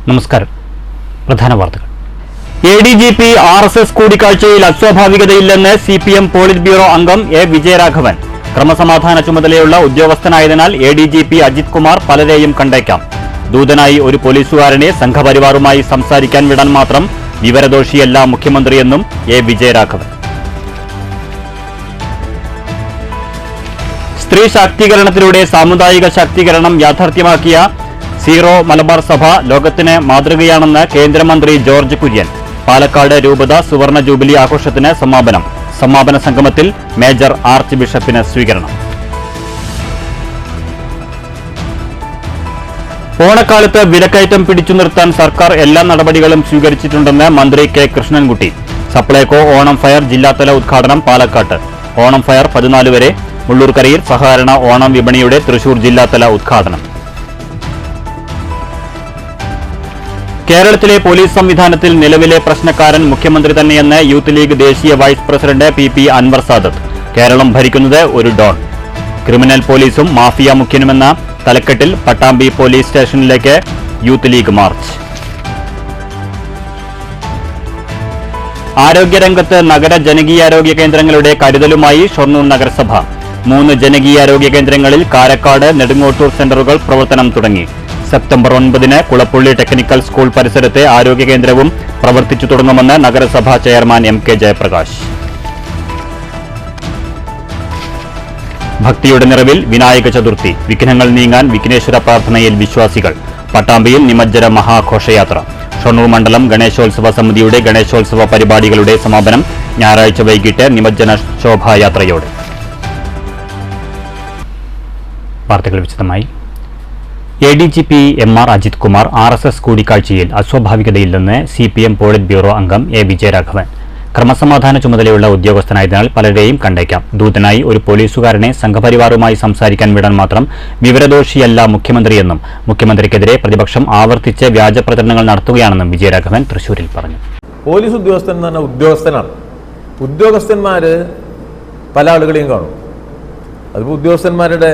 നമസ്കാരം. പ്രധാന വാർത്തകൾ. ADGP RSS കൂടിക്കാഴ്ചയിൽ അസ്വാഭാവികതയില്ലെന്ന് CPM പോളിറ്റ് ബ്യൂറോ അംഗം A. വിജയരാഘവൻ. ക്രമസമാധാന ചുമതലയുള്ള ഉദ്യോഗസ്ഥനായതിനാൽ ADGP അജിത് കുമാർ പലരെയും കണ്ടേക്കാം. ദൂതനായി ഒരു പോലീസുകാരനെ സംഘപരിവാറുമായി സംസാരിക്കാൻ വിടാൻ മാത്രം വിവരദോഷിയല്ല മുഖ്യമന്ത്രിയെന്നും A. വിജയരാഘവൻ. സ്ത്രീ ശാക്തീകരണത്തിലൂടെ സാമുദായിക ശാക്തീകരണം യാഥാർത്ഥ്യമാക്കിയ സീറോ മലബാർ സഭ ലോകത്തിന് മാതൃകയാണെന്ന് കേന്ദ്രമന്ത്രി ജോർജ് കുര്യൻ. പാലക്കാട് രൂപത സുവർണ ജൂബിലി ആഘോഷത്തിന് സമാപന സംഗമത്തിൽ മേജർ ആർച്ച് ബിഷപ്പിന് സ്വീകരണം. ഓണക്കാലത്ത് വിലക്കയറ്റം പിടിച്ചു നിർത്താൻ സർക്കാർ എല്ലാ നടപടികളും സ്വീകരിച്ചിട്ടുണ്ടെന്ന് മന്ത്രി കെ കൃഷ്ണൻകുട്ടി. സപ്ലൈകോ ഓണം ഫയർ ജില്ലാതല ഉദ്ഘാടനം പാലക്കാട്ട്. ഓണം ഫയർ 14 വരെ. മുള്ളൂർക്കരയിൽ സഹകരണ ഓണം വിപണിയുടെ തൃശൂർ ജില്ലാതല ഉദ്ഘാടനം. കേരളത്തിലെ പോലീസ് സംവിധാനത്തിൽ നിലവിലെ പ്രശ്നക്കാരൻ മുഖ്യമന്ത്രി തന്നെയെന്ന് യൂത്ത് ലീഗ് ദേശീയ vice president PP Anwar Sadath. Keralam ഭരിക്കുന്നത് ഒരു ഡോൺ. ക്രിമിനൽ പോലീസും മാഫിയ മുഖ്യനുമെന്ന തലക്കെട്ടിൽ പട്ടാമ്പി പോലീസ് സ്റ്റേഷനിലേക്ക് യൂത്ത് ലീഗ് മാർച്ച്. ആരോഗ്യരംഗത്ത് നഗര ജനകീയാരോഗ്യ കേന്ദ്രങ്ങളുടെ കരുതലുമായി ഷൊർണൂർ നഗരസഭ. 3 ജനകീയാരോഗ്യ കേന്ദ്രങ്ങളിൽ കാരക്കാട്, നെടുങ്ങോട്ടൂർ സെന്ററുകൾ പ്രവർത്തനം തുടങ്ങി. സെപ്റ്റംബർ 9 കുളപ്പുള്ളി ടെക്നിക്കൽ സ്കൂൾ പരിസരത്തെ ആരോഗ്യ കേന്ദ്രവും പ്രവർത്തിച്ചു തുടങ്ങുമെന്ന് നഗരസഭാ ചെയർമാൻ MK ജയപ്രകാശ്. ഭക്തിയുടെ നിറവിൽ വിനായക ചതുർത്ഥി. വിഘ്നങ്ങൾ നീങ്ങാൻ വിഘ്നേശ്വര പ്രാർത്ഥനയിൽ വിശ്വാസികൾ. പട്ടാമ്പിയിൽ നിമജ്ജന മഹാഘോഷയാത്ര. ഷൊർണൂർ മണ്ഡലം ഗണേശോത്സവ സമിതിയുടെ ഗണേശോത്സവ പരിപാടികളുടെ സമാപനം ഞായറാഴ്ച വൈകിട്ട് നിമജ്ജന ശോഭായാത്രയോടെ. വാർത്തകൾ വിശദമായി. ADGP MR Ajith Kumar RSS കൂടിക്കാഴ്ചയിൽ അസ്വാഭാവികതയില്ലെന്ന് CPM പോളിറ്റ് ബ്യൂറോ അംഗം A. വിജയരാഘവൻ. ക്രമസമാധാന ചുമതലയുള്ള ഉദ്യോഗസ്ഥനായതിനാൽ പലരെയും കണ്ടേക്കാം. ദൂതനായി ഒരു പോലീസുകാരനെ സംഘപരിവാറുമായി സംസാരിക്കാൻ വിടാൻ മാത്രം വിവരദോഷിയല്ല മുഖ്യമന്ത്രിയെന്നും മുഖ്യമന്ത്രിക്കെതിരെ പ്രതിപക്ഷം ആവർത്തിച്ച് വ്യാജ പ്രചരണങ്ങൾ നടത്തുകയാണെന്നും വിജയരാഘവൻ തൃശൂരിൽ പറഞ്ഞു. പോലീസ് ഉദ്യോഗസ്ഥൻ എന്ന് പറഞ്ഞാൽ ഉദ്യോഗസ്ഥനാണ്. ഉദ്യോഗസ്ഥന്മാര് പല ആളുകളെയും കാണും. അതിപ്പോൾ ഉദ്യോഗസ്ഥന്മാരുടെ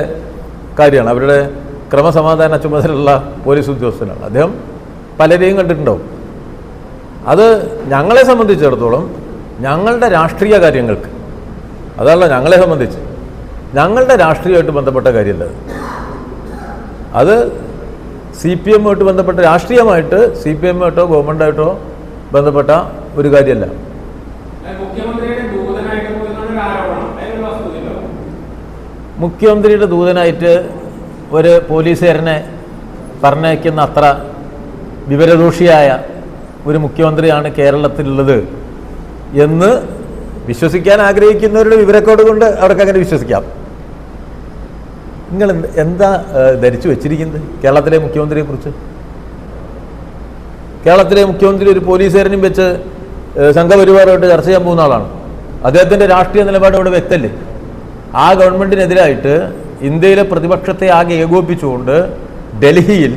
കാര്യമാണ്. അവരുടെ ക്രമസമാധാന ചുമതലയുള്ള പോലീസ് ഉദ്യോഗസ്ഥനാണ്. അദ്ദേഹം പലരെയും കണ്ടിട്ടുണ്ടാവും. അത് ഞങ്ങളെ സംബന്ധിച്ചിടത്തോളം ഞങ്ങളുടെ രാഷ്ട്രീയ കാര്യങ്ങൾക്ക്, അതല്ല ഞങ്ങളെ സംബന്ധിച്ച് ഞങ്ങളുടെ രാഷ്ട്രീയമായിട്ട് ബന്ധപ്പെട്ട കാര്യമല്ല. അത് CPM-ആയിട്ട് ബന്ധപ്പെട്ട രാഷ്ട്രീയമായിട്ട് CPM-ആയിട്ടോ ഗവൺമെൻറ്റായിട്ടോ ബന്ധപ്പെട്ട ഒരു കാര്യമല്ല. മുഖ്യമന്ത്രിയുടെ ദൂതനായിട്ട് ഒരു പോലീസുകാരനെ പറഞ്ഞയക്കുന്ന അത്ര വിവരദോഷിയായ ഒരു മുഖ്യമന്ത്രിയാണ് കേരളത്തിലുള്ളത് എന്ന് വിശ്വസിക്കാൻ ആഗ്രഹിക്കുന്നവരുടെ വിവരക്കേട് കൊണ്ട് അവർക്ക് അങ്ങനെ വിശ്വസിക്കാം. നിങ്ങൾ എന്താ ധരിച്ചു വെച്ചിരിക്കുന്നത് കേരളത്തിലെ മുഖ്യമന്ത്രിയെക്കുറിച്ച്? കേരളത്തിലെ മുഖ്യമന്ത്രി ഒരു പോലീസുകാരനും വെച്ച് സംഘപരിവാരമായിട്ട് ചർച്ച ചെയ്യാൻ പോകുന്ന ആളാണ്. അദ്ദേഹത്തിൻ്റെ രാഷ്ട്രീയ നിലപാട് ഇവിടെ വ്യക്തമല്ലേ? ആ ഗവൺമെൻറ്റിനെതിരായിട്ട് ഇന്ത്യയിലെ പ്രതിപക്ഷത്തെ ആകെ ഏകോപിപ്പിച്ചുകൊണ്ട് ഡൽഹിയിൽ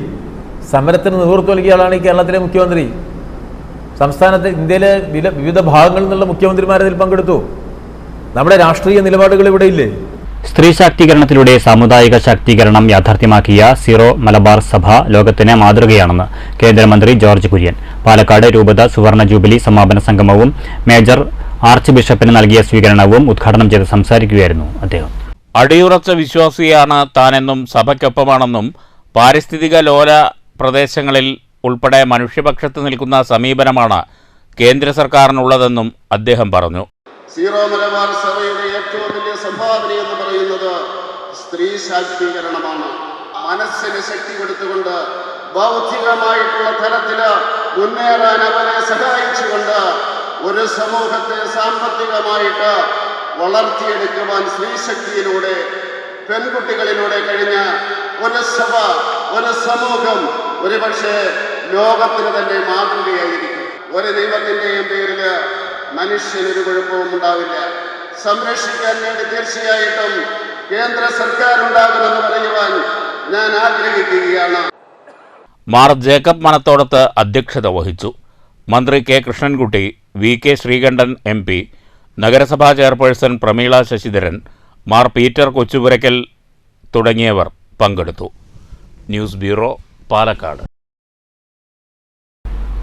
സമരത്തിന് നേതൃത്വം നൽകിയ ആളാണ് ഈ കേരളത്തിലെ മുഖ്യമന്ത്രി. സംസ്ഥാനത്തെ ഇന്ത്യയിലെ വിവിധ ഭാഗങ്ങളിൽ നിന്നുള്ള മുഖ്യമന്ത്രിമാരതിൽ പങ്കെടുത്തു. നമ്മുടെ രാഷ്ട്രീയ നിലപാടുകൾ ഇവിടെ ഇല്ലേ? സ്ത്രീ ശാക്തീകരണത്തിലൂടെ സാമുദായിക ശാക്തീകരണം യാഥാർത്ഥ്യമാക്കിയ സീറോ മലബാർ സഭ ലോകത്തിന് മാതൃകയാണെന്ന് കേന്ദ്രമന്ത്രി ജോർജ് കുര്യൻ. പാലക്കാട് രൂപത സുവർണ ജൂബിലി സമാപന സംഗമവും മേജർ ആർച്ച് ബിഷപ്പിന് നൽകിയ സ്വീകരണവും ഉദ്ഘാടനം ചെയ്ത് സംസാരിക്കുകയായിരുന്നു അദ്ദേഹം. അടിയുറച്ച വിശ്വാസിയാണ് താനെന്നും സഭയ്ക്കൊപ്പമാണെന്നും പാരിസ്ഥിതിക ലോല പ്രദേശങ്ങളിൽ ഉൾപ്പെടെ മനുഷ്യപക്ഷത്ത് നിൽക്കുന്ന സമീപനമാണ് കേന്ദ്ര സർക്കാരിനുള്ളതെന്നും അദ്ദേഹം പറഞ്ഞു. സീറോ മലബാർ സഭയുടെ ഏറ്റവും വലിയ സംഭാവന എന്ന് പറയുന്നത് സ്ത്രീ ശാക്തീകരണമാണ്. മനസ്സിന് ശക്തി കൊടുത്തുകൊണ്ട് ബൗദ്ധികമായിട്ടുള്ള തലത്തില് മുന്നേറാൻ അവരെ സഹായിച്ചുകൊണ്ട് ഒരു സമൂഹത്തെ സാമ്പത്തികമായിട്ട് വളർത്തിയെടുക്കുവാൻ സ്ത്രീശക്തിയിലൂടെ, പെൺകുട്ടികളിലൂടെ കഴിഞ്ഞ ഒരു സഭ, ഒരു സമൂഹം ഒരുപക്ഷെ ലോകത്തിന് തന്നെ മാതൃകയായിരിക്കും. ഒരു നിയമത്തിൻ്റെയും പേരിൽ മനുഷ്യനൊരു കുഴപ്പവും ഉണ്ടാവില്ല. സംരക്ഷിക്കാൻ വേണ്ടി തീർച്ചയായിട്ടും കേന്ദ്ര സർക്കാർ ഉണ്ടാകുമെന്ന് പറയുവാൻ ഞാൻ ആഗ്രഹിക്കുകയാണ്. മാർ ജേക്കബ് മനത്തോടത്ത് അധ്യക്ഷത വഹിച്ചു. മന്ത്രി K Krishnankutty, VK Sreekandan MP, നഗരസഭാ ചെയർപേഴ്സൺ പ്രമീള ശശിധരൻ, മാർ പീറ്റർ കൊച്ചുപുരയ്ക്കൽ തുടങ്ങിയവർ പങ്കെടുത്തു. News bureau, Palakkad.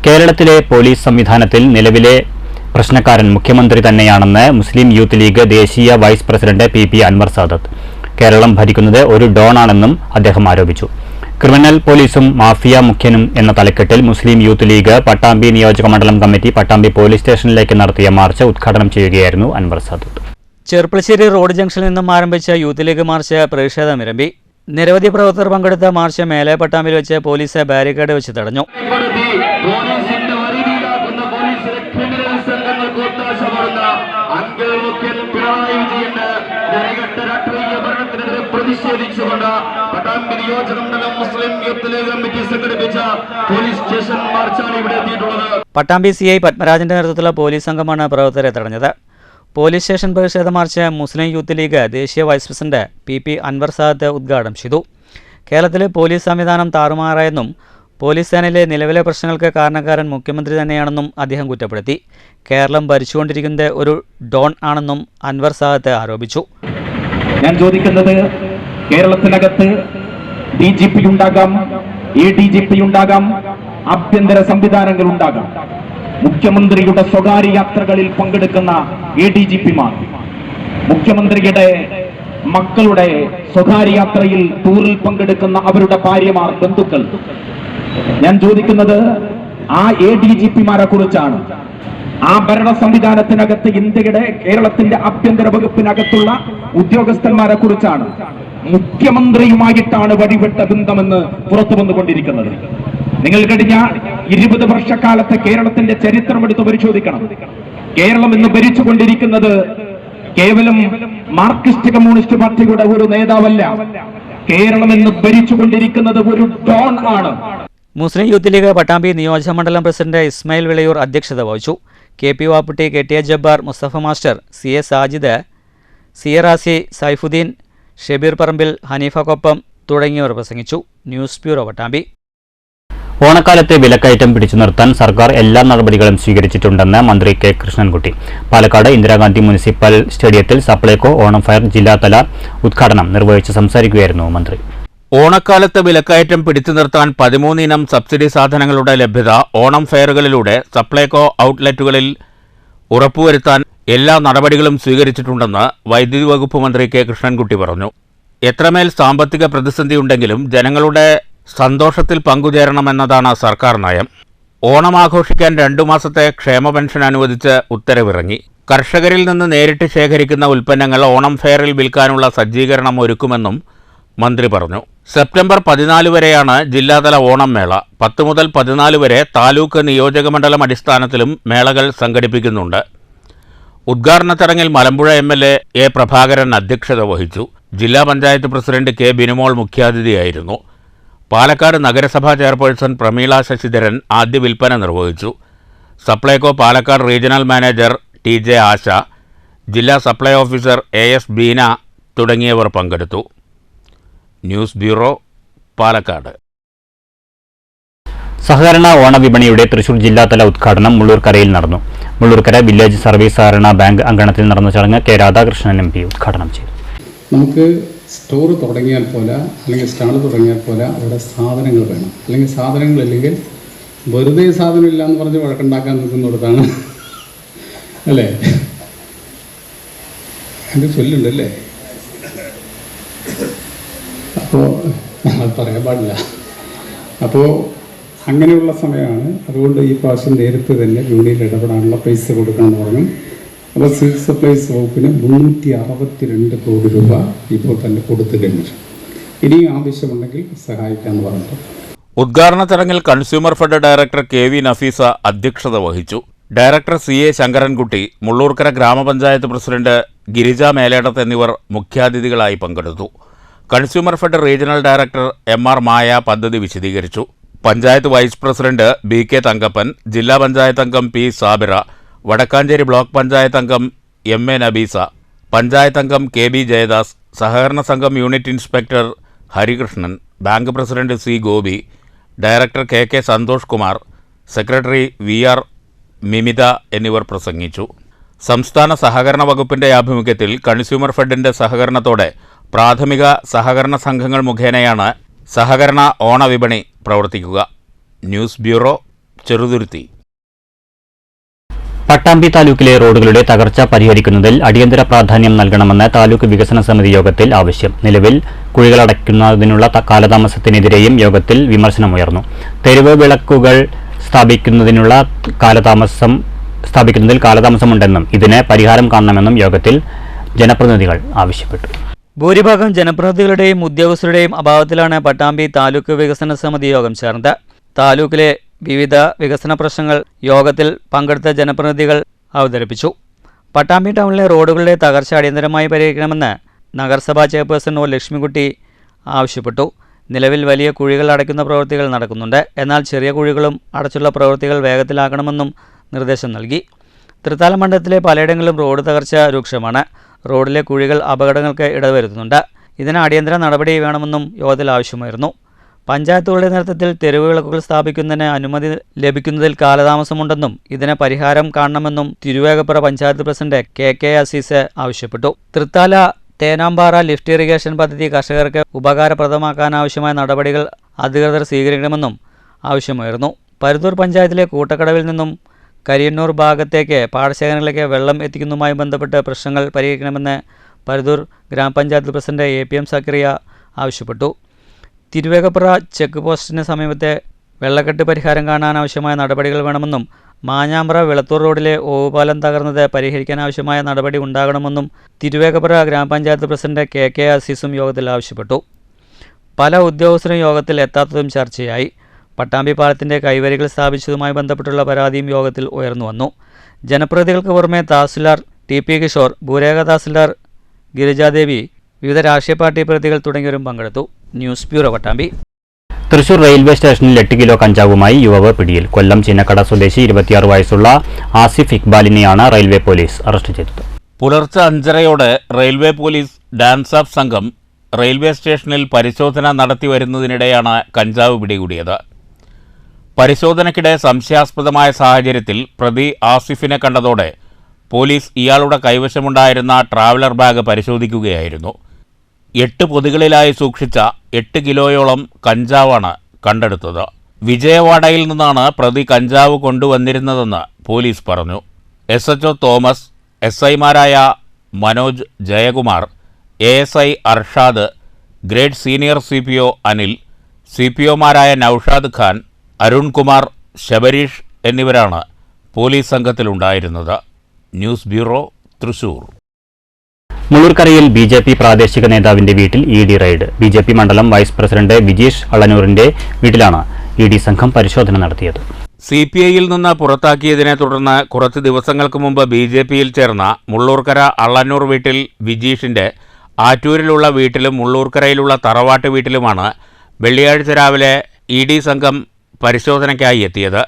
കേരളത്തിലെ പോലീസ് സംവിധാനത്തിൽ നിലവിലെ പ്രശ്നക്കാരൻ മുഖ്യമന്ത്രി തന്നെയാണെന്ന് മുസ്ലിം യൂത്ത് ലീഗ് ദേശീയ vice president P Anwar Sadath. Keralam ഭരിക്കുന്നത് ഒരു ഡോണാണെന്നും അദ്ദേഹം ആരോപിച്ചു. ക്രിമിനൽ പോലീസും മാഫിയ മുഖ്യനും എന്ന തലക്കെട്ടിൽ മുസ്ലിം യൂത്ത് ലീഗ് പട്ടാമ്പി നിയോജക മണ്ഡലം കമ്മിറ്റി പട്ടാമ്പി പോലീസ് സ്റ്റേഷനിലേക്ക് നടത്തിയ മാർച്ച് ഉദ്ഘാടനം ചെയ്യുകയായിരുന്നു അൻവർ സാദത്ത്. ചെർപ്പളശ്ശേരി റോഡ് ജംഗ്ഷനിൽ നിന്നും ആരംഭിച്ച യൂത്ത് ലീഗ് മാർച്ച് പ്രതിഷേധമിരമ്പി. നിരവധി പ്രവർത്തകർ പങ്കെടുത്ത മാർച്ച് മേലെ പട്ടാമ്പിൽ വെച്ച് പോലീസ് ബാരിക്കേഡ് വെച്ച് തടഞ്ഞു. പ്രതിഷേധിച്ചുകൊണ്ട് പട്ടാമ്പി നിയോജകമണ്ഡലം മുസ്ലിം യൂത്ത് ലീഗ് കമ്മിറ്റി സംഘടിപ്പിച്ച പോലീസ് സ്റ്റേഷൻ മാർച്ചാണ് ഇവിടെ എത്തിയിട്ടുള്ളത്. പട്ടാമ്പി CI പത്മരാജന്റെ നേതൃത്വത്തിലുള്ള പോലീസ് സംഘമാണ് പ്രവർത്തകരെ തടഞ്ഞത്. പോലീസ് സ്റ്റേഷൻ പ്രതിഷേധ മാർച്ച് മുസ്ലിം യൂത്ത് ലീഗ് ദേശീയ vice president P Anwar Sadath ഉദ്ഘാടനം ചെയ്തു. കേരളത്തിലെ പോലീസ് സംവിധാനം താറുമാറായെന്നും പോലീസ് സേനയിലെ നിലവിലെ പ്രശ്നങ്ങൾക്ക് കാരണക്കാരൻ മുഖ്യമന്ത്രി തന്നെയാണെന്നും അദ്ദേഹം കുറ്റപ്പെടുത്തി. കേരളം ഭരിച്ചുകൊണ്ടിരിക്കുന്നത് ഒരു ഡോൺ ആണെന്നും അൻവർ സാദത്ത് ആരോപിച്ചു. ഞാൻ ചോദിക്കുന്നത്, കേരളത്തിനകത്ത് DGP ഉണ്ടാകാം, ADGP ഉണ്ടാകാം, ആഭ്യന്തര സംവിധാനങ്ങൾ ഉണ്ടാകാം. മുഖ്യമന്ത്രിയുടെ സ്വകാര്യ യാത്രകളിൽ പങ്കെടുക്കുന്ന ADGP-മാർ, മുഖ്യമന്ത്രിയുടെ മക്കളുടെ സ്വകാര്യ യാത്രയിൽ ടൂറിൽ പങ്കെടുക്കുന്ന അവരുടെ ഭാര്യമാർ, ബന്ധുക്കൾ. ഞാൻ ചോദിക്കുന്നത് ആ ADGP-മാരെ കുറിച്ചാണ്. ആ ഭരണ സംവിധാനത്തിനകത്ത് ഇന്ത്യയുടെ കേരളത്തിന്റെ ആഭ്യന്തര വകുപ്പിനകത്തുള്ള ഉദ്യോഗസ്ഥന്മാരെ കുറിച്ചാണ്. മുഖ്യമന്ത്രിയുമായിട്ടാണ് വഴിവിട്ട ബന്ധമെന്ന് പുറത്തു വന്നുകൊണ്ടിരിക്കുന്നത്. നിങ്ങൾ കഴിഞ്ഞ 20 വർഷക്കാലത്തെ കേരളത്തിന്റെ ചരിത്രം എടുത്ത് പരിശോധിക്കണം. കേരളം ഇന്ന് ഭരിച്ചുകൊണ്ടിരിക്കുന്നത് കേവലം മാർക്സിസ്റ്റ് കമ്മ്യൂണിസ്റ്റ് പാർട്ടിയുടെ ഒരു നേതാവല്ല. കേരളം ഇന്ന് ഭരിച്ചുകൊണ്ടിരിക്കുന്നത് ഒരു ഡോൺ ആണ്. മുസ്ലിം യൂത്ത് ലീഗ് പട്ടാമ്പി നിയോജക മണ്ഡലം പ്രസിഡന്റ് ഇസ്മായിൽ വിളയൂർ അധ്യക്ഷത വഹിച്ചു. KP Vapputty, KTA Jabbar, Mustafa master, CA Sajid, CA Rasi, Saifuddin, Shabeer Parambil, Haneefa Koppam തുടങ്ങിയവർ പ്രസംഗിച്ചു. News bureau Pattambi. ഓണക്കാലത്തെ വിലക്കയറ്റം പിടിച്ചു നിർത്താൻ സർക്കാർ എല്ലാ നടപടികളും സ്വീകരിച്ചിട്ടുണ്ടെന്ന് മന്ത്രി കെ കൃഷ്ണൻകുട്ടി. പാലക്കാട് ഇന്ദിരാഗാന്ധി മുനിസിപ്പൽ സ്റ്റേഡിയത്തിൽ സപ്ലൈകോ ഓണം ഫെയർ ജില്ലാതല ഉദ്ഘാടനം നിർവഹിച്ച് സംസാരിക്കുകയായിരുന്നു മന്ത്രി. ഓണക്കാലത്ത് വിലക്കയറ്റം പിടിച്ചു നിർത്താൻ 13 ഇനം സബ്സിഡി സാധനങ്ങളുടെ ലഭ്യത ഓണം ഫെയറുകളിലൂടെ സപ്ലൈകോ ഔട്ട്ലെറ്റുകളിൽ ഉറപ്പുവരുത്താൻ എല്ലാ നടപടികളും സ്വീകരിച്ചിട്ടുണ്ടെന്ന് വൈദ്യുതി വകുപ്പ് മന്ത്രി കെ കൃഷ്ണൻകുട്ടി പറഞ്ഞു. എത്രമേൽ സാമ്പത്തിക പ്രതിസന്ധിയുണ്ടെങ്കിലും ജനങ്ങളുടെ സന്തോഷത്തിൽ പങ്കുചേരണമെന്നതാണ് സർക്കാർ നയം. ഓണം ആഘോഷിക്കാൻ 2 മാസത്തെ ക്ഷേമ പെൻഷൻ അനുവദിച്ച് ഉത്തരവിറങ്ങി. കർഷകരിൽ നിന്ന് നേരിട്ട് ശേഖരിക്കുന്ന ഉൽപ്പന്നങ്ങൾ ഓണം ഫെയറിൽ വിൽക്കാനുള്ള സജ്ജീകരണം ഒരുക്കുമെന്നും മന്ത്രി പറഞ്ഞു. സെപ്റ്റംബർ 14 വരെയാണ് ജില്ലാതല ഓണം മേള. 10 മുതൽ 14 വരെ താലൂക്ക് നിയോജകമണ്ഡലം അടിസ്ഥാനത്തിലും മേളകൾ സംഘടിപ്പിക്കുന്നുണ്ട്. ഉദ്ഘാടന ചടങ്ങിൽ മലമ്പുഴ MLA A പ്രഭാകരൻ അധ്യക്ഷത വഹിച്ചു. ജില്ലാ പഞ്ചായത്ത് പ്രസിഡന്റ് K ബിനുമോൾ മുഖ്യാതിഥിയായിരുന്നു. പാലക്കാട് നഗരസഭാ ചെയർപേഴ്സൺ പ്രമീള ശശിധരൻ ആദ്യ വിൽപ്പന നിർവഹിച്ചു. Supplyco Palakkad regional manager TJ ആശ, ജില്ലാ സപ്ലൈ ഓഫീസർ AS ബീന തുടങ്ങിയവർ പങ്കെടുത്തു. News bureau Palakkad. സഹകരണ ഓണവിപണിയുടെ തൃശൂർ ജില്ലാതല ഉദ്ഘാടനം മുള്ളൂർക്കരയിൽ നടന്നു. മുള്ളൂർക്കര വില്ലേജ് സർവീസ് സഹകരണ ബാങ്ക് അങ്കണത്തിൽ നടന്ന ചടങ്ങ് K രാധാകൃഷ്ണൻ MP ഉദ്ഘാടനം ചെയ്തു. നമുക്ക് സ്റ്റോർ തുടങ്ങിയാൽ പോലെ അല്ലെങ്കിൽ സ്റ്റാൾ തുടങ്ങിയാൽ പോലെ അവിടെ സാധനങ്ങൾ വേണം. അല്ലെങ്കിൽ സാധനങ്ങളില്ലെങ്കിൽ വെറുതെ സാധനമില്ല എന്ന് പറഞ്ഞ് വഴക്കുണ്ടാക്കാൻ നിൽക്കുന്നിടത്താണ് അല്ലേ? എൻ്റെ ചൊല്ലുണ്ടല്ലേ? അപ്പോൾ അത് പറയാൻ പാടില്ല. അപ്പോൾ അങ്ങനെയുള്ള സമയമാണ്. അതുകൊണ്ട് ഈ പ്രാവശ്യം നേരത്തെ തന്നെ യൂണിയനിൽ ഇടപെടാനുള്ള പൈസ കൊടുക്കാമെന്ന് പറഞ്ഞു. അപ്പോൾ സിവിൽ സപ്ലൈസ് വകുപ്പിന് 362 കോടി രൂപ ഇപ്പോൾ തന്നെ കൊടുത്തു കഴിഞ്ഞു. ഇനിയും ആവശ്യമുണ്ടെങ്കിൽ സഹായിക്കാമെന്ന് പറഞ്ഞു. ഉദ്ഘാടന ചടങ്ങിൽ consumer fed director KV Nafeesa അധ്യക്ഷത വഹിച്ചു. ഡയറക്ടർ CA ശങ്കരൻകുട്ടി, മുള്ളൂർക്കര ഗ്രാമപഞ്ചായത്ത് പ്രസിഡന്റ് ഗിരിജ മേലേടത്ത് എന്നിവർ മുഖ്യാതിഥികളായി പങ്കെടുത്തു. Consumer fed regional director MR Maya പദ്ധതി വിശദീകരിച്ചു. Panchayat vice president BK Thankappan, ജില്ലാ പഞ്ചായത്ത് അംഗം P സാബിറ, വടക്കാഞ്ചേരി ബ്ലോക്ക് പഞ്ചായത്ത് അംഗം MA നബീസ, പഞ്ചായത്ത് അംഗം KB ജയദാസ്, സഹകരണ സംഘം unit inspector Harikrishnan, bank president C Gopi, director KK Santhosh Kumar, secretary VR Mimitha എന്നിവർ പ്രസംഗിച്ചു. സംസ്ഥാന സഹകരണ വകുപ്പിന്റെ ആഭിമുഖ്യത്തിൽ കൺസ്യൂമർ ഫെഡിന്റെ സഹകരണത്തോടെ പ്രാഥമിക സഹകരണ സംഘങ്ങൾ മുഖേനയാണ് സഹകരണ ഓണവിപണി പ്രവർത്തിക്കുക. News bureau Cheruthuruthy. പട്ടാമ്പി താലൂക്കിലെ റോഡുകളുടെ തകർച്ച പരിഹരിക്കുന്നതിൽ അടിയന്തര പ്രാധാന്യം നൽകണമെന്ന് താലൂക്ക് വികസന സമിതി യോഗത്തിൽ ആവശ്യം. നിലവിൽ കുഴികളടയ്ക്കുന്നതിനുള്ള കാലതാമസത്തിനെതിരെയും യോഗത്തിൽ വിമർശനമുയർന്നു. തെരുവ് വിളക്കുകൾ സ്ഥാപിക്കുന്നതിൽ കാലതാമസമുണ്ടെന്നും ഇതിന് പരിഹാരം കാണണമെന്നും യോഗത്തിൽ ജനപ്രതിനിധികൾ ആവശ്യപ്പെട്ടു. ഭൂരിഭാഗം ജനപ്രതിനിധികളുടെയും ഉദ്യോഗസ്ഥരുടെയും അഭാവത്തിലാണ് പട്ടാമ്പി താലൂക്ക് വികസന സമിതി യോഗം ചേർന്നത്. താലൂക്കിലെ വിവിധ വികസന പ്രശ്നങ്ങൾ യോഗത്തിൽ പങ്കെടുത്ത ജനപ്രതിനിധികൾ അവതരിപ്പിച്ചു. പട്ടാമ്പി ടൗണിലെ റോഡുകളുടെ തകർച്ച അടിയന്തരമായി പരിഹരിക്കണമെന്ന് നഗരസഭാ ചെയർപേഴ്സൺ ഒ ലക്ഷ്മിക്കുട്ടി ആവശ്യപ്പെട്ടു. നിലവിൽ വലിയ കുഴികൾ അടയ്ക്കുന്ന പ്രവൃത്തികൾ നടക്കുന്നുണ്ട്. എന്നാൽ ചെറിയ കുഴികളും അടച്ചുള്ള പ്രവൃത്തികൾ വേഗത്തിലാക്കണമെന്നും നിർദ്ദേശം നൽകി. തൃത്താല മണ്ഡലത്തിലെ പലയിടങ്ങളിലും റോഡ് തകർച്ച രൂക്ഷമാണ്. റോഡിലെ കുഴികൾ അപകടങ്ങൾക്ക് ഇടവരുത്തുന്നുണ്ട്. ഇതിന് അടിയന്തര നടപടി വേണമെന്നും യോഗത്തിൽ ആവശ്യമായിരുന്നു. പഞ്ചായത്തുകളുടെ നേതൃത്വത്തിൽ തെരുവ് വിളക്കുകൾ സ്ഥാപിക്കുന്നതിന് അനുമതി ലഭിക്കുന്നതിൽ കാലതാമസമുണ്ടെന്നും ഇതിന് പരിഹാരം കാണണമെന്നും തിരുവേഗപ്പുറ പഞ്ചായത്ത് പ്രസിഡന്റ് കെ അസീസ് ആവശ്യപ്പെട്ടു. തൃത്താല തേനാമ്പാറ ലിഫ്റ്റ് ഇറിഗേഷൻ പദ്ധതി കർഷകർക്ക് ഉപകാരപ്രദമാക്കാനാവശ്യമായ നടപടികൾ അധികൃതർ സ്വീകരിക്കണമെന്നും ആവശ്യമായിരുന്നു. പരുത്തൂർ പഞ്ചായത്തിലെ കൂട്ടക്കടവിൽ നിന്നും കരിയന്നൂർ ഭാഗത്തേക്ക് പാടശേഖരങ്ങളിലേക്ക് വെള്ളം എത്തിക്കുന്നതുമായി ബന്ധപ്പെട്ട് പ്രശ്നങ്ങൾ പരിഹരിക്കണമെന്ന് പരുത്തൂർ ഗ്രാമപഞ്ചായത്ത് പ്രസിഡന്റ് APM സക്കറിയ ആവശ്യപ്പെട്ടു. തിരുവേഗപ്പുറ ചെക്ക് പോസ്റ്റിന് സമീപത്തെ വെള്ളക്കെട്ട് പരിഹാരം കാണാനാവശ്യമായ നടപടികൾ വേണമെന്നും മാഞ്ഞാമ്പ്ര വിളത്തൂർ റോഡിലെ ഓവുപാലം തകർന്നത് പരിഹരിക്കാനാവശ്യമായ നടപടി ഉണ്ടാകണമെന്നും തിരുവേഗപ്പുറ ഗ്രാമപഞ്ചായത്ത് പ്രസിഡന്റ് കെ അസീസും യോഗത്തിൽ ആവശ്യപ്പെട്ടു. പല ഉദ്യോഗസ്ഥരും യോഗത്തിൽ എത്താത്തതും ചർച്ചയായി. പട്ടാമ്പി പാലത്തിൻ്റെ കൈവരികൾ സ്ഥാപിച്ചതുമായി ബന്ധപ്പെട്ടുള്ള പരാതിയും യോഗത്തിൽ ഉയർന്നു വന്നു. ജനപ്രതിനിധികൾക്ക് പുറമെ തഹസിൽദാർ TP കിഷോർ, ഭൂരേഖ തഹസിൽദാർ ഗിരിജാദേവി, വിവിധ രാഷ്ട്രീയ പാർട്ടി പ്രതികൾ തുടങ്ങിയവരും പങ്കെടുത്തു. News bureau Pattambi. Thrissur railway സ്റ്റേഷനിൽ 8 കിലോ കഞ്ചാവുമായി യുവാവ് പിടിയിൽ. കൊല്ലം ചിന്നക്കട സ്വദേശി 26 വയസ്സുള്ള ആസിഫ് ഇക്ബാലിനെയാണ് റെയിൽവേ പോലീസ് അറസ്റ്റ് ചെയ്തത്. പുലർച്ചെ 5:30 റെയിൽവേ പോലീസ് ഡാൻസ് ഓഫ് സംഘം റെയിൽവേ സ്റ്റേഷനിൽ പരിശോധന നടത്തി വരുന്നതിനിടെയാണ് കഞ്ചാവ് പിടികൂടിയത്. പരിശോധനയ്ക്കിടെ സംശയാസ്പദമായ സാഹചര്യത്തിൽ പ്രതി ആസിഫിനെ കണ്ടതോടെ പോലീസ് ഇയാളുടെ കൈവശമുണ്ടായിരുന്ന ട്രാവലർ ബാഗ് പരിശോധിക്കുകയായിരുന്നു. 8 പൊതികളിലായി സൂക്ഷിച്ച 8 കിലോയോളം കഞ്ചാവാണ് കണ്ടെടുത്തത്. വിജയവാഡയിൽ നിന്നാണ് പ്രതി കഞ്ചാവ് കൊണ്ടുവന്നിരുന്നതെന്ന് പോലീസ് പറഞ്ഞു. SHO തോമസ്, SIമാരായ Manoj, Jayakumar, ASI Arshad, grade senior CPO Anil, CPOമാരായ നൌഷാദ് ഖാൻ, അരുൺകുമാർ, ശബരീഷ് എന്നിവരാണ് പോലീസ് സംഘത്തിലുണ്ടായിരുന്നത്. News bureau, Thrissur. മുള്ളൂർക്കരയിൽ BJP പ്രാദേശിക നേതാവിന്റെ വീട്ടിൽ ED റെയ്ഡ്. BJP മണ്ഡലം വൈസ് പ്രസിഡന്റ് വിജീഷ് അളനൂറിന്റെ വീട്ടിലാണ് ED സംഘം പരിശോധന നടത്തിയത്. CPIയിൽ നിന്ന് പുറത്താക്കിയതിനെ തുടർന്ന് കുറച്ച് ദിവസങ്ങൾക്ക് മുമ്പ് BJPയിൽ ചേർന്ന മുള്ളൂർക്കര അള്ളന്നൂർ വീട്ടിൽ വിജീഷിന്റെ ആറ്റൂരിലുള്ള വീട്ടിലും മുള്ളൂർക്കരയിലുള്ള തറവാട്ട് വീട്ടിലുമാണ് വെള്ളിയാഴ്ച രാവിലെ ED സംഘം പരിശോധനയ്ക്കായി എത്തിയത്.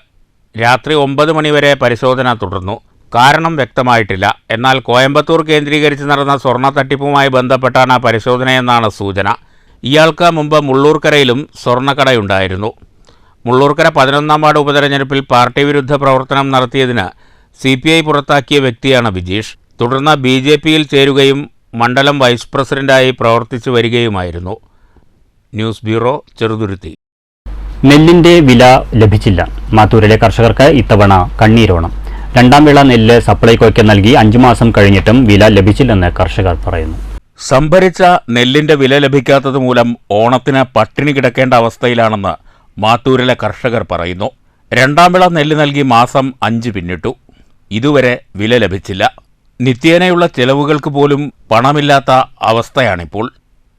രാത്രി 9 മണിവരെ പരിശോധന തുടർന്നു. കാരണം വ്യക്തമായിട്ടില്ല. എന്നാൽ കോയമ്പത്തൂർ കേന്ദ്രീകരിച്ച് നടന്ന സ്വർണ്ണ തട്ടിപ്പുമായി ബന്ധപ്പെട്ടാണ് പരിശോധനയെന്നാണ് സൂചന. ഇയാൾക്ക് മുമ്പ് മുള്ളൂർക്കരയിലും സ്വർണ്ണക്കടയുണ്ടായിരുന്നു. മുള്ളൂർക്കര 11-ാം വാർഡ് ഉപതെരഞ്ഞെടുപ്പിൽ പാർട്ടി വിരുദ്ധ പ്രവർത്തനം നടത്തിയതിന് CPI പുറത്താക്കിയ വ്യക്തിയാണ് വിജീഷ്. തുടർന്ന് BJPയിൽ ചേരുകയും മണ്ഡലം വൈസ് പ്രസിഡന്റായി പ്രവർത്തിച്ചു വരികയുമായിരുന്നു. News bureau, Cheruthuruthy. നെല്ലിന്റെ വില ലഭിച്ചില്ല. മാത്തൂരിലെ കർഷകർക്ക് ഇത്തവണ കണ്ണീരോണം. 2ാം വിള നെല്ല് സപ്ലൈകോയ്ക്ക് നൽകി 5 മാസം കഴിഞ്ഞിട്ടും വില ലഭിച്ചില്ലെന്ന് കർഷകർ പറയുന്നു. സംഭരിച്ച നെല്ലിന്റെ വില ലഭിക്കാത്തത് മൂലം ഓണത്തിന് പട്ടിണി കിടക്കേണ്ട അവസ്ഥയിലാണെന്ന് മാത്തൂരിലെ കർഷകർ പറയുന്നു. 2ാം വിള നെല്ല് നൽകി മാസം 5 പിന്നിട്ടു. ഇതുവരെ വില ലഭിച്ചില്ല. നിത്യേനയുള്ള ചെലവുകൾക്ക് പോലും പണമില്ലാത്ത അവസ്ഥയാണിപ്പോൾ.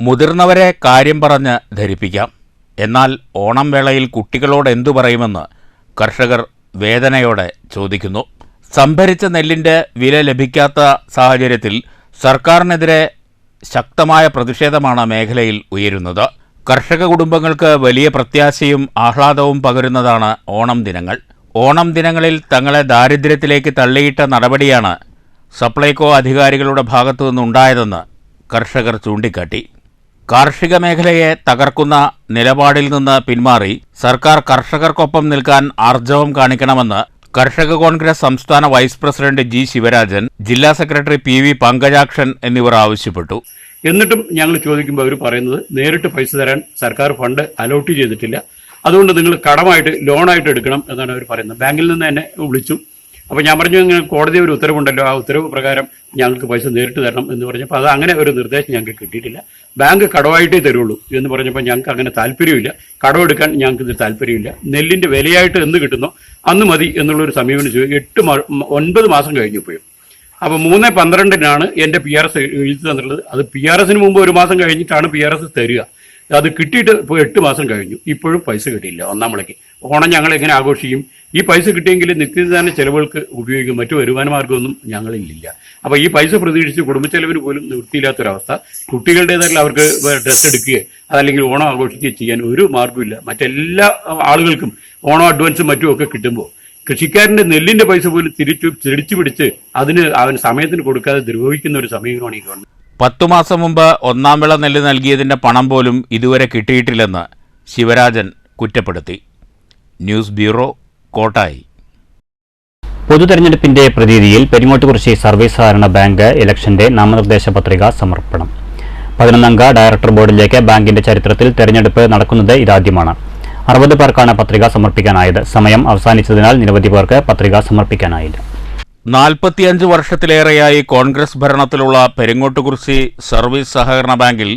മുതിർന്നവരെ കാര്യം പറഞ്ഞ് ധരിപ്പിക്കാം. എന്നാൽ ഓണം വേളയിൽ കുട്ടികളോട് എന്തു പറയുമെന്ന് കർഷകർ വേദനയോടെ ചോദിക്കുന്നു. സംഭരിച്ച നെല്ലിൻ്റെ വില ലഭിക്കാത്ത സാഹചര്യത്തിൽ സർക്കാരിനെതിരെ ശക്തമായ പ്രതിഷേധമാണ് മേഖലയിൽ ഉയരുന്നത്. കർഷക കുടുംബങ്ങൾക്ക് വലിയ പ്രത്യാശയും ആഹ്ലാദവും പകരുന്നതാണ് ഓണം ദിനങ്ങൾ. ഓണം ദിനങ്ങളിൽ തങ്ങളെ ദാരിദ്ര്യത്തിലേക്ക് തള്ളിയിട്ട നടപടിയാണ് സപ്ലൈകോ അധികാരികളുടെ ഭാഗത്തു നിന്നുണ്ടായതെന്ന് കർഷകർ ചൂണ്ടിക്കാട്ടി. കാർഷിക മേഖലയെ തകർക്കുന്ന നിലപാടിൽ നിന്ന് പിന്മാറി സർക്കാർ കർഷകർക്കൊപ്പം നിൽക്കാൻ ആർജവം കാണിക്കണമെന്ന് കർഷക കോൺഗ്രസ് സംസ്ഥാന വൈസ് പ്രസിഡന്റ് G. ശിവരാജൻ, ജില്ലാ സെക്രട്ടറി PV പങ്കജാക്ഷൻ എന്നിവർ ആവശ്യപ്പെട്ടു. എന്നിട്ടും ഞങ്ങൾ ചോദിക്കുമ്പോൾ അവർ പറയുന്നത് നേരിട്ട് പൈസ തരാൻ സർക്കാർ ഫണ്ട് അലോട്ട് ചെയ്തിട്ടില്ല, അതുകൊണ്ട് നിങ്ങൾ കടമായിട്ട് ലോണായിട്ട് എടുക്കണം എന്നാണ് അവർ പറയുന്നത്. ബാങ്കിൽ നിന്ന് എന്നെ വിളിച്ചു. അപ്പോൾ ഞാൻ പറഞ്ഞു, ഇങ്ങനെ കോടതി ഒരു ഉത്തരവുണ്ടല്ലോ, ആ ഉത്തരവ് പ്രകാരം ഞങ്ങൾക്ക് പൈസ നേരിട്ട് തരണം എന്ന് പറഞ്ഞപ്പോൾ അത് അങ്ങനെ ഒരു നിർദ്ദേശം ഞങ്ങൾക്ക് കിട്ടിയിട്ടില്ല. ബാങ്ക് കടമായിട്ടേ തരുള്ളൂ എന്ന് പറഞ്ഞപ്പോൾ ഞങ്ങൾക്ക് അങ്ങനെ താല്പര്യമില്ല, കടമെടുക്കാൻ ഞങ്ങൾക്ക് ഇത് താല്പര്യമില്ല. നെല്ലിൻ്റെ വിലയായിട്ട് എന്ന് കിട്ടുന്നോ അന്ന് മതി എന്നുള്ളൊരു സമീപനം ചെയ്തു. 9 മാസം കഴിഞ്ഞപ്പോഴും. അപ്പോൾ 3/12-നാണ് എൻ്റെ PRS എഴുതി തന്നിട്ടുള്ളത്. അത് PRSന് മുമ്പ് 1 മാസം കഴിഞ്ഞിട്ടാണ് PRS തരിക. അത് കിട്ടിയിട്ട് ഇപ്പോൾ 8 മാസം കഴിഞ്ഞു, ഇപ്പോഴും പൈസ കിട്ടിയില്ല. ഒന്നാം വിളയ്ക്ക് ഓണം ഞങ്ങൾ എങ്ങനെ ആഘോഷിക്കും? ഈ പൈസ കിട്ടിയെങ്കിൽ നിത്യദിന ചെലവുകൾക്ക് ഉപയോഗിക്കും, മറ്റു വരുമാന മാർഗ്ഗമൊന്നും ഞങ്ങളിലില്ല. അപ്പോൾ ഈ പൈസ പ്രതീക്ഷിച്ച് കുടുംബച്ചെലവിന് പോലും നിവൃത്തിയില്ലാത്തൊരവസ്ഥ. കുട്ടികളുടേതായിട്ടുള്ള അവർക്ക് ഡ്രസ്സ് എടുക്കുകയോ അതല്ലെങ്കിൽ ഓണം ആഘോഷിക്കുകയോ ചെയ്യാൻ ഒരു മാർഗ്ഗമില്ല. മറ്റെല്ലാ ആളുകൾക്കും ഓണം അഡ്വാൻസും മറ്റും ഒക്കെ കിട്ടുമ്പോൾ കൃഷിക്കാരൻ്റെ നെല്ലിൻ്റെ പൈസ പോലും തിരിച്ചു പിടിച്ച് അവന് സമയത്തിന് കൊടുക്കാതെ ദ്രോഹിക്കുന്ന ഒരു സമീപനമാണ് ഈ ഗവൺമെന്റ്. 10 മാസം മുമ്പ് ഒന്നാം വിള നെല്ല് നൽകിയതിൻ്റെ പണം പോലും ഇതുവരെ കിട്ടിയിട്ടില്ലെന്ന് ശിവരാജൻ കുറ്റപ്പെടുത്തി. News bureau, Kottayi. പൊതുതെരഞ്ഞെടുപ്പിന്റെ പ്രതീതിയിൽ പെരിങ്ങോട്ടുകുറിശി സർവീസ് സഹകരണ ബാങ്ക് ഇലക്ഷന്റെ നാമനിർദ്ദേശ പത്രിക സമർപ്പണം. 11-അംഗ ഡയറക്ടർ ബോർഡിലേക്ക് ബാങ്കിന്റെ ചരിത്രത്തിൽ തെരഞ്ഞെടുപ്പ് നടക്കുന്നത് ഇതാദ്യമാണ്. 60 പേർക്കാണ് പത്രിക സമർപ്പിക്കാനായത്. സമയം അവസാനിച്ചതിനാൽ നിരവധി പേർക്ക് പത്രിക സമർപ്പിക്കാനായില്ല. 45 വർഷത്തിലേറെയായി കോൺഗ്രസ് ഭരണത്തിലുള്ള പെരിങ്ങോട്ടുകുറിശി സർവീസ് സഹകരണ ബാങ്കിൽ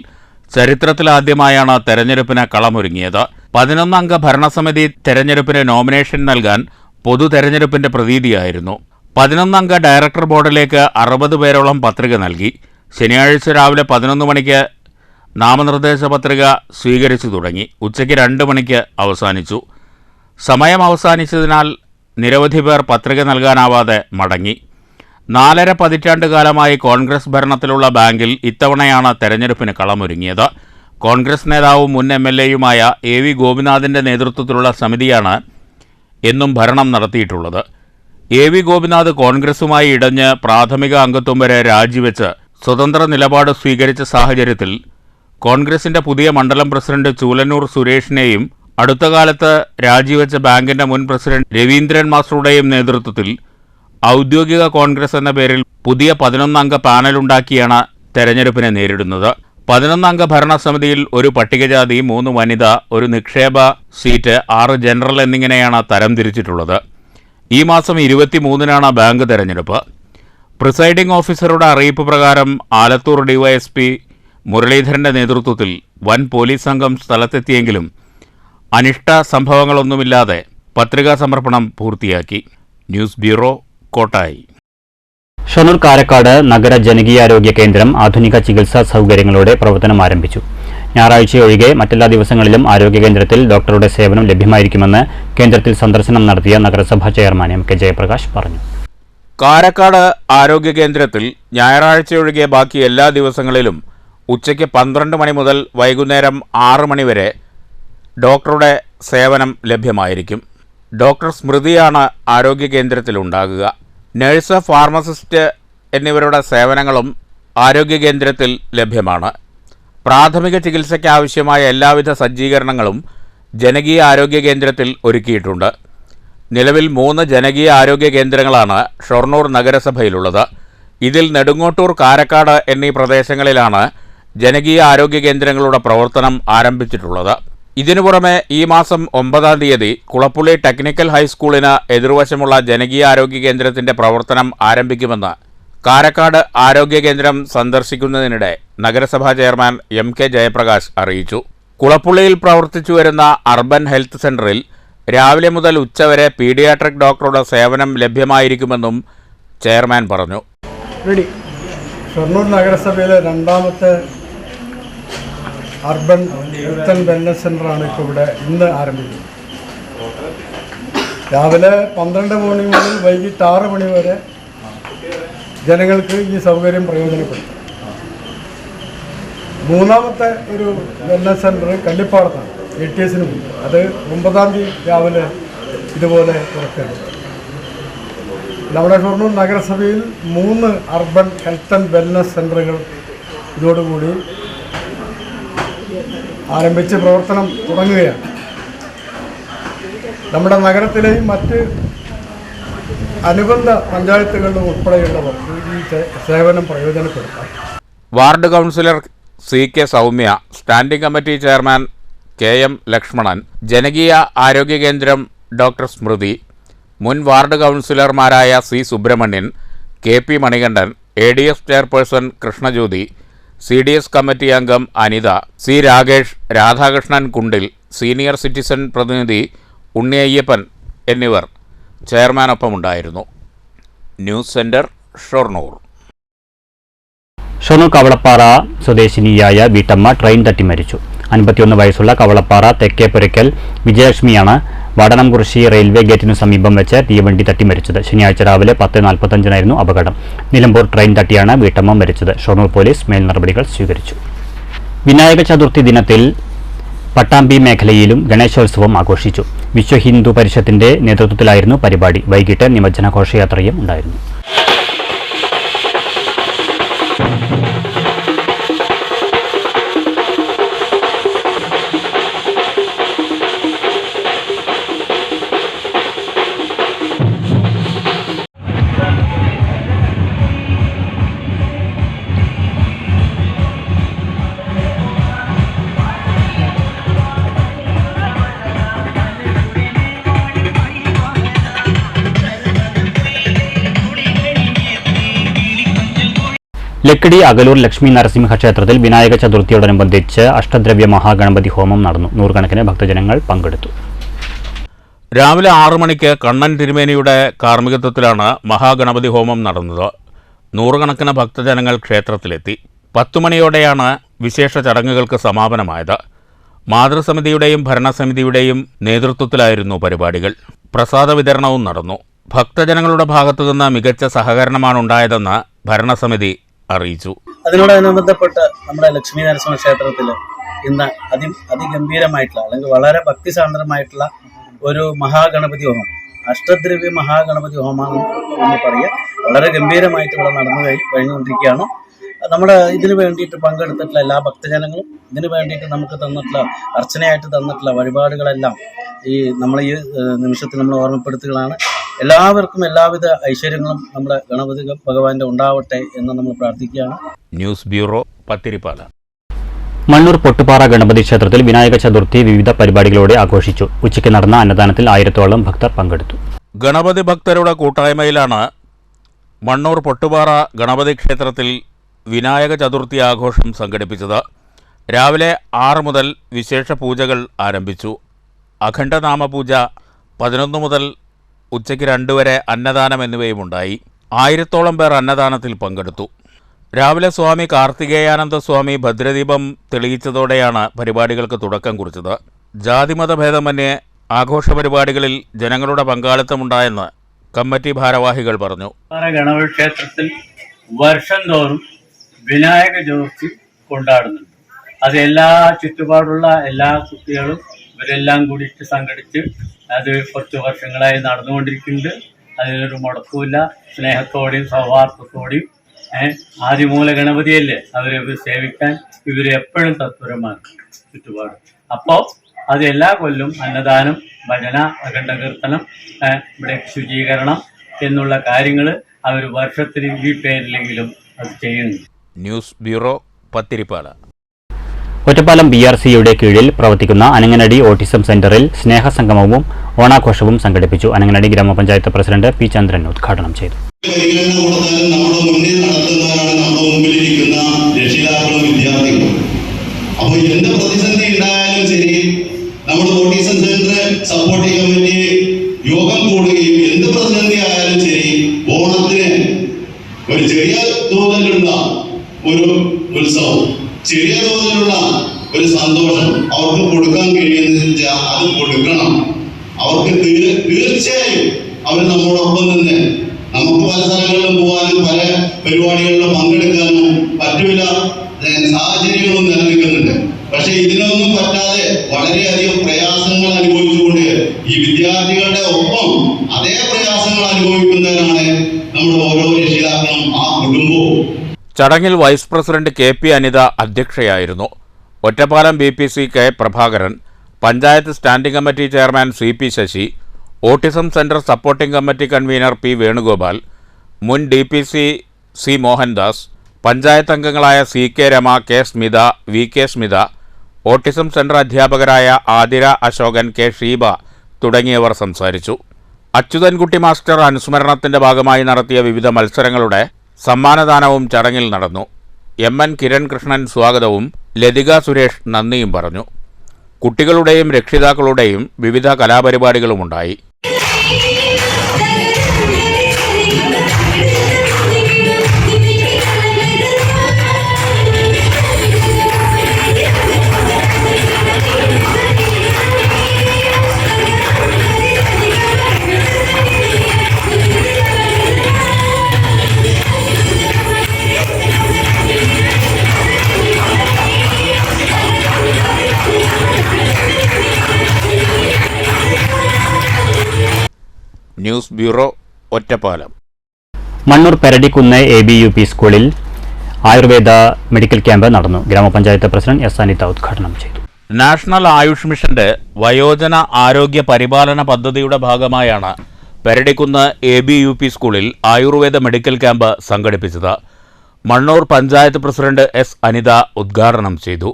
ചരിത്രത്തിലാദ്യമായാണ് തെരഞ്ഞെടുപ്പിന് കളമൊരുങ്ങിയത്. 11-അംഗ ഭരണസമിതി തെരഞ്ഞെടുപ്പിന് നോമിനേഷൻ നൽകാൻ പൊതു തെരഞ്ഞെടുപ്പിന്റെ പ്രതീതിയായിരുന്നു. 11-അംഗ ഡയറക്ടർ ബോർഡിലേക്ക് 60 പേരോളം പത്രിക നൽകി. ശനിയാഴ്ച രാവിലെ 11 മണിക്ക് നാമനിർദ്ദേശ പത്രിക സ്വീകരിച്ചു തുടങ്ങി. ഉച്ചയ്ക്ക് 2 മണിക്ക് അവസാനിച്ചു. സമയം അവസാനിച്ചതിനാൽ നിരവധി പേർ പത്രിക നൽകാനാവാതെ മടങ്ങി. 4.5 പതിറ്റാണ്ട് കാലമായി കോൺഗ്രസ് ഭരണത്തിലുള്ള ബാങ്കിൽ ഇത്തവണയാണ് തെരഞ്ഞെടുപ്പിന് കളമൊരുങ്ങിയത്. കോൺഗ്രസ് നേതാവും മുൻ MLA-യുമായ AV ഗോപിനാഥിൻ്റെ നേതൃത്വത്തിലുള്ള സമിതിയാണ് എന്നും ഭരണം നടത്തിയിട്ടുള്ളത്. AV ഗോപിനാഥ് കോൺഗ്രസുമായി ഇടഞ്ഞ് പ്രാഥമിക അംഗത്വം വരെ രാജിവെച്ച് സ്വതന്ത്ര നിലപാട് സ്വീകരിച്ച സാഹചര്യത്തിൽ കോൺഗ്രസിന്റെ പുതിയ മണ്ഡലം പ്രസിഡന്റ് ചൂലന്നൂർ സുരേഷിനെയും അടുത്ത കാലത്ത് രാജിവെച്ച ബാങ്കിന്റെ മുൻ പ്രസിഡന്റ് രവീന്ദ്രൻ മാസ്റ്ററുടെയും നേതൃത്വത്തിൽ ഔദ്യോഗിക കോൺഗ്രസ് എന്ന പേരിൽ പുതിയ 11-അംഗ പാനലുണ്ടാക്കിയാണ് തെരഞ്ഞെടുപ്പിനെ നേരിടുന്നത്. 11-അംഗ ഭരണസമിതിയിൽ ഒരു പട്ടികജാതി, 3 വനിത, ഒരു നിക്ഷേപ സീറ്റ്, 6 ജനറൽ എന്നിങ്ങനെയാണ് തരംതിരിച്ചിട്ടുള്ളത്. ഈ മാസം 23-നാണ് ബാങ്ക് തെരഞ്ഞെടുപ്പ്. പ്രിസൈഡിംഗ് ഓഫീസറുടെ അറിയിപ്പ് പ്രകാരം ആലത്തൂർ DYSP മുരളീധരന്റെ നേതൃത്വത്തിൽ വൻ പോലീസ് സംഘം സ്ഥലത്തെത്തിയെങ്കിലും അനിഷ്ട സംഭവങ്ങളൊന്നുമില്ലാതെ പത്രികാ സമർപ്പണം പൂർത്തിയാക്കി. News bureau, Kottayi. ഷൊർണൂർ കാരക്കാട് നഗര ജനകീയാരോഗ്യ കേന്ദ്രം ആധുനിക ചികിത്സാ സൗകര്യങ്ങളോടെ പ്രവർത്തനം ആരംഭിച്ചു. ഞായറാഴ്ചയൊഴികെ മറ്റെല്ലാ ദിവസങ്ങളിലും ആരോഗ്യ കേന്ദ്രത്തിൽ ഡോക്ടറുടെ സേവനം ലഭ്യമായിരിക്കുമെന്ന് കേന്ദ്രത്തിൽ സന്ദർശനം നടത്തിയ നഗരസഭാ ചെയർമാൻ MK ജയപ്രകാശ് പറഞ്ഞു. കാരക്കാട് ആരോഗ്യ കേന്ദ്രത്തിൽ ഞായറാഴ്ചയൊഴികെ ബാക്കി എല്ലാ ദിവസങ്ങളിലും ഉച്ചയ്ക്ക് 12 മണി മുതൽ വൈകുന്നേരം 6 മണി വരെ ഡോക്ടറുടെ സേവനം ലഭ്യമായിരിക്കും. ഡോക്ടർ സ്മൃതിയാണ് ആരോഗ്യ കേന്ദ്രത്തിലുണ്ടാകുക. നഴ്സ്, ഫാർമസിസ്റ്റ് എന്നിവരുടെ സേവനങ്ങളും ആരോഗ്യ കേന്ദ്രത്തിൽ ലഭ്യമാണ്. പ്രാഥമിക ചികിത്സയ്ക്ക് ആവശ്യമായ എല്ലാവിധ സജ്ജീകരണങ്ങളും ജനകീയ ആരോഗ്യ കേന്ദ്രത്തിൽ ഒരുക്കിയിട്ടുണ്ട്. നിലവിൽ 3 ജനകീയ ആരോഗ്യ കേന്ദ്രങ്ങളാണ് ഷൊർണൂർ നഗരസഭയിലുള്ളത്. ഇതിൽ നെടുങ്ങോട്ടൂർ, കാരക്കാട് എന്നീ പ്രദേശങ്ങളിലാണ് ജനകീയ ആരോഗ്യ കേന്ദ്രങ്ങളുടെ പ്രവർത്തനം ആരംഭിച്ചിട്ടുള്ളത്. ഇതിനു പുറമെ ഈ മാസം 9-ാം തീയതി കുളപ്പുള്ളി ടെക്നിക്കൽ ഹൈസ്കൂളിന് എതിർവശമുള്ള ജനകീയ ആരോഗ്യ കേന്ദ്രത്തിന്റെ പ്രവർത്തനം ആരംഭിക്കുമെന്ന് കാരക്കാട് ആരോഗ്യ കേന്ദ്രം സന്ദർശിക്കുന്നതിനിടെ നഗരസഭാ ചെയർമാൻ MK ജയപ്രകാശ് അറിയിച്ചു. കുളപ്പുള്ളിയിൽ പ്രവർത്തിച്ചു വരുന്ന അർബൻ ഹെൽത്ത് സെന്ററിൽ രാവിലെ മുതൽ ഉച്ചവരെ പീഡിയാട്രിക് ഡോക്ടറുടെ സേവനം ലഭ്യമായിരിക്കുമെന്നും ചെയർമാൻ പറഞ്ഞു. ഷൊർണൂർ നഗരസഭയിലെ 2ാമത്തെ അർബൻ ഹെൽത്ത് ആൻഡ് വെൽനസ് സെൻ്ററാണ് ഇപ്പോൾ ഇവിടെ ഇന്ന് ആരംഭിക്കുന്നത്. രാവിലെ 12 മണി മുതൽ വൈകിട്ട് 6 മണി വരെ ജനങ്ങൾക്ക് ഈ സൗകര്യം പ്രയോജനപ്പെടുത്തും. 3ാമത്തെ ഒരു വെൽനസ് സെൻ്റർ കല്ലിപ്പാടത്താണ്, ATSന് മുമ്പ്. അത് 9-ാം തീയതി രാവിലെ ഇതുപോലെ തുറക്കുന്നത്. നമ്മുടെ ഷൊർണൂർ നഗരസഭയിൽ 3 അർബൻ ഹെൽത്ത് ആൻഡ് വെൽനസ് സെൻ്ററുകൾ ഇതോടുകൂടി ആരംഭിച്ച് പ്രവർത്തനം തുടങ്ങുകയാണ്. നമ്മുടെ നഗരത്തിലെയും മറ്റ് അനുബന്ധ പഞ്ചായത്തുകളിലും ഉൾപ്പെടെയുള്ളവർക്ക് ഈ സേവനം പ്രയോജനപ്പെടുത്താം. Ward councillor CK Soumya, standing committee chairman KM Lakshmanan, ജനകീയ ആരോഗ്യ കേന്ദ്രം ഡോക്ടർ സ്മൃതി, മുൻ വാർഡ് കൗൺസിലർമാരായ C. Subrahmanyan, KP Manikandan, ADF chairperson Krishnajyothi, CDS committee അംഗം Anitha, C. Rakesh, Radhakrishnan Kundil, senior citizen പ്രതിനിധി ഉണ്ണി അയ്യപ്പൻ എന്നിവർ ചെയർമാനൊപ്പമുണ്ടായിരുന്നു. News centre, Shoranur. ഷൊർണൂർ കവളപ്പാറ സ്വദേശിനിയായ വീട്ടമ്മ ട്രെയിൻ തട്ടി മരിച്ചു. 51 വയസ്സുള്ള കവളപ്പാറ തെക്കേപുരയ്ക്കൽ വിജയലക്ഷ്മിയാണ് വാടനംകുറിശി റെയിൽവേ ഗേറ്റിനു സമീപം വെച്ച് തീവണ്ടി തട്ടി മരിച്ചത്. ശനിയാഴ്ച രാവിലെ 10:45 അപകടം. നിലമ്പൂർ ട്രെയിൻ തട്ടിയാണ് വീട്ടമ്മ മരിച്ചത്. ഷൊർണൂർ പോലീസ് മേൽ നടപടികൾ സ്വീകരിച്ചു. വിനായക ചതുർത്ഥി ദിനത്തിൽ പട്ടാമ്പി മേഖലയിലും ഗണേശോത്സവം ആഘോഷിച്ചു. വിശ്വ ഹിന്ദു പരിഷത്തിന്റെ നേതൃത്വത്തിലായിരുന്നു പരിപാടി. വൈകിട്ട് നിമജ്ജന ഘോഷയാത്രയും ഉണ്ടായിരുന്നു. ലക്കിടി അകലൂർ ലക്ഷ്മി നരസിംഹ ക്ഷേത്രത്തിൽ വിനായക ചതുർത്ഥിയോടനുബന്ധിച്ച് അഷ്ടദ്രവ്യ മഹാഗണപതി ഹോമം നടന്നു. 100 കണക്കിന് ഭക്തജനങ്ങൾ പങ്കെടുത്തു. രാവിലെ 6 മണിക്ക് കണ്ണൻ തിരുമേനിയുടെ കാർമ്മികത്വത്തിലാണ് മഹാഗണപതി ഹോമം നടന്നത്. 100 കണക്കിന് ഭക്തജനങ്ങൾ ക്ഷേത്രത്തിലെത്തി. 10 മണിയോടെയാണ് വിശേഷ ചടങ്ങുകൾക്ക് സമാപനമായത്. മാതൃസമിതിയുടെയും ഭരണസമിതിയുടെയും നേതൃത്വത്തിലായിരുന്നു പരിപാടികൾ. പ്രസാദ വിതരണവും നടന്നു. ഭക്തജനങ്ങളുടെ ഭാഗത്തുനിന്ന് മികച്ച സഹകരണമാണുണ്ടായതെന്ന് ഭരണസമിതി അറിയിച്ചു. അതിനോടനുബന്ധപ്പെട്ട് നമ്മുടെ ലക്ഷ്മി നരസിംഹ ക്ഷേത്രത്തിൽ ഇന്ന് അതിഗംഭീരമായിട്ടുള്ള അല്ലെങ്കിൽ വളരെ ഭക്തിസാന്ദ്രമായിട്ടുള്ള ഒരു മഹാഗണപതി ഹോമം, അഷ്ടദ്രവ്യ മഹാഗണപതി ഹോമമാണ് നമ്മൾ പറയുക. വളരെ ഗംഭീരമായിട്ട് ഇവിടെ നടന്നു കഴിഞ്ഞുകൊണ്ടിരിക്കുകയാണ്. നമ്മുടെ ഇതിനു വേണ്ടിയിട്ട് പങ്കെടുത്തിട്ടുള്ള എല്ലാ ഭക്തജനങ്ങളും ഇതിനു വേണ്ടിയിട്ട് നമുക്ക് തന്നിട്ടുള്ള അർച്ചനയായിട്ട് തന്നിട്ടുള്ള വഴിപാടുകളെല്ലാം നമ്മൾ ഈ നിമിഷത്തിൽ നമ്മൾ ഓർമ്മപ്പെടുത്തുകയാണ്. എല്ലാവർക്കും എല്ലാവിധ ഐശ്വര്യങ്ങളും നമ്മുടെ ഗണപതി ഭഗവാന്റെ ഉണ്ടാവട്ടെ എന്ന് നമ്മൾ പ്രാർത്ഥിക്കുകയാണ്. News bureau, Pathirippala. മണ്ണൂർ പൊട്ടുപാറ ഗണപതി ക്ഷേത്രത്തിൽ വിനായക ചതുർത്ഥി വിവിധ പരിപാടികളോടെ ആഘോഷിച്ചു. ഉച്ചയ്ക്ക് നടന്ന അന്നദാനത്തിൽ 1000-ഓളം ഭക്തർ പങ്കെടുത്തു. ഗണപതി ഭക്തരുടെ കൂട്ടായ്മയിലാണ് മണ്ണൂർ പൊട്ടുപാറ ഗണപതി ക്ഷേത്രത്തിൽ വിനായക ചതുർത്ഥി ആഘോഷം സംഘടിപ്പിച്ചത്. രാവിലെ 6 മുതൽ വിശേഷ പൂജകൾ ആരംഭിച്ചു. അഖണ്ഡനാമപൂജ 11 മുതൽ ഉച്ചയ്ക്ക് 2 വരെ അന്നദാനം എന്നിവയുമുണ്ടായി. 1000-ഓളം പേർ അന്നദാനത്തിൽ പങ്കെടുത്തു. രാവിലെ സ്വാമി കാർത്തികേയാനന്ദ സ്വാമി ഭദ്രദീപം തെളിയിച്ചതോടെയാണ് പരിപാടികൾക്ക് തുടക്കം കുറിച്ചത്. ജാതിമതഭേദമന്യേ ആഘോഷ പരിപാടികളിൽ ജനങ്ങളുടെ പങ്കാളിത്തമുണ്ടായെന്ന് കമ്മിറ്റി ഭാരവാഹികൾ പറഞ്ഞു. ഗണപതി ക്ഷേത്രത്തിൽ വർഷം തോറും വിനായക ചതുർത്ഥി കൊണ്ടാടുന്നുണ്ട്. അത് എല്ലാ ചുറ്റുപാടുള്ള എല്ലാ കുട്ടികളും ഇവരെല്ലാം കൂടിയിട്ട് സംഘടിച്ച് അത് കുറച്ച് വർഷങ്ങളായി നടന്നുകൊണ്ടിരിക്കുന്നുണ്ട്. അതിനൊരു മുടക്കമില്ല. സ്നേഹത്തോടെയും സൗഹാർദ്ദത്തോടെയും ആദിമൂല ഗണപതിയല്ലേ അവരെ സേവിക്കാൻ ഇവരെപ്പോഴും തത്പരമാണ് ചുറ്റുപാട്. അപ്പോൾ അത് എല്ലാ കൊല്ലും അന്നദാനം, ഭജന, അഖണ്ഡകീർത്തനം, ഇവിടെ ശുചീകരണം എന്നുള്ള കാര്യങ്ങൾ അവർ വർഷത്തിൽ ഈ പേരിലെങ്കിലും അത് ചെയ്യുന്നു. News bureau, Pathirippala. ഒറ്റപ്പാലം BRCയുടെ കീഴിൽ പ്രവർത്തിക്കുന്ന അനങ്ങനടി ഓട്ടിസം സെന്ററിൽ സ്നേഹസംഗമവും ഓണാഘോഷവും സംഘടിപ്പിച്ചു. അനങ്ങനടി ഗ്രാമപഞ്ചായത്ത് പ്രസിഡന്റ് P. ചന്ദ്രൻ ഉദ്ഘാടനം ചെയ്തു. അപ്പോൾ എന്ത് പ്രതിസന്ധി ഉണ്ടായാലും ശരി നമ്മൾ ഓട്ടിസം സെന്റർ സപ്പോർട്ടിംഗ് കമ്മിറ്റി യോഗം കൂടുകയും എന്ത് പ്രതിസന്ധി ആയാലും ശരി ഓണത്തിന് ഒരു ചെറിയ തോതിലുള്ള ഒരു ഉത്സവം, ചെറിയ തോതിലുള്ള ഒരു സന്തോഷം അവർക്ക് കൊടുക്കാൻ കഴിയുന്ന അത് കൊടുക്കണം. അവർക്ക് തീർച്ചയായും അവർ നമ്മോടൊപ്പം നിന്ന് നമുക്ക് പല സ്ഥലങ്ങളിലും പോകാനും പല പരിപാടികളിലും പങ്കെടുക്കാനും പറ്റില്ല സാഹചര്യങ്ങളും നിലനിൽക്കുന്നുണ്ട്. പക്ഷെ ഇതിനൊന്നും പറ്റാതെ വളരെയധികം പ്രയാസങ്ങൾ അനുഭവിച്ചുകൊണ്ട് ഈ വിദ്യാർത്ഥികളുടെ ഒപ്പം അതേ പ്രയാസങ്ങൾ അനുഭവിക്കുന്നവരാണ് നമ്മുടെ ഓരോ രക്ഷിതാക്കളും ആ കുടുംബവും. ചടങ്ങിൽ വൈസ് പ്രസിഡന്റ് KP അനിത അധ്യക്ഷയായിരുന്നു. Ottapalam BPC K. Prabhakaran, panchayat standing committee chairman CP Sasi, autism centre supporting committee convener P. Venugopal, മുൻ DPC C. മോഹൻദാസ്, പഞ്ചായത്ത് അംഗങ്ങളായ CK Rema, K. Smitha, VK Smitha, autism centre അധ്യാപകരായ ആതിര അശോകൻ, കെ ഷീബ തുടങ്ങിയവർ സംസാരിച്ചു. അച്യുതൻകുട്ടി മാസ്റ്റർ അനുസ്മരണത്തിന്റെ ഭാഗമായി നടത്തിയ വിവിധ മത്സരങ്ങളുടെ സമ്മാനദാനവും ചടങ്ങിൽ നടന്നു. എൻ കിരൺ കൃഷ്ണൻ സ്വാഗതവും ലതിക സുരേഷ് നന്ദിയും പറഞ്ഞു. കുട്ടികളുടെയും രക്ഷിതാക്കളുടെയും വിവിധ കലാപരിപാടികളുമുണ്ടായി. News bureau, Ottapalam. Mannur Peradikkunnu ABUP സ്കൂളിൽ ആയുർവേദ മെഡിക്കൽ ക്യാമ്പ് നടന്നു. ഗ്രാമപഞ്ചായത്ത് പ്രസിഡന്റ് എസ് അനിത ഉദ്ഘാടനം ചെയ്തു. നാഷണൽ ആയുഷ് മിഷന്റെ വയോജന ആരോഗ്യ പരിപാലന പദ്ധതിയുടെ ഭാഗമായാണ് പെരടിക്കുന്ന് ABUP സ്കൂളിൽ ആയുർവേദ മെഡിക്കൽ ക്യാമ്പ് സംഘടിപ്പിച്ചത്. മണ്ണൂർ പഞ്ചായത്ത് പ്രസിഡന്റ് എസ് അനിത ഉദ്ഘാടനം ചെയ്തു.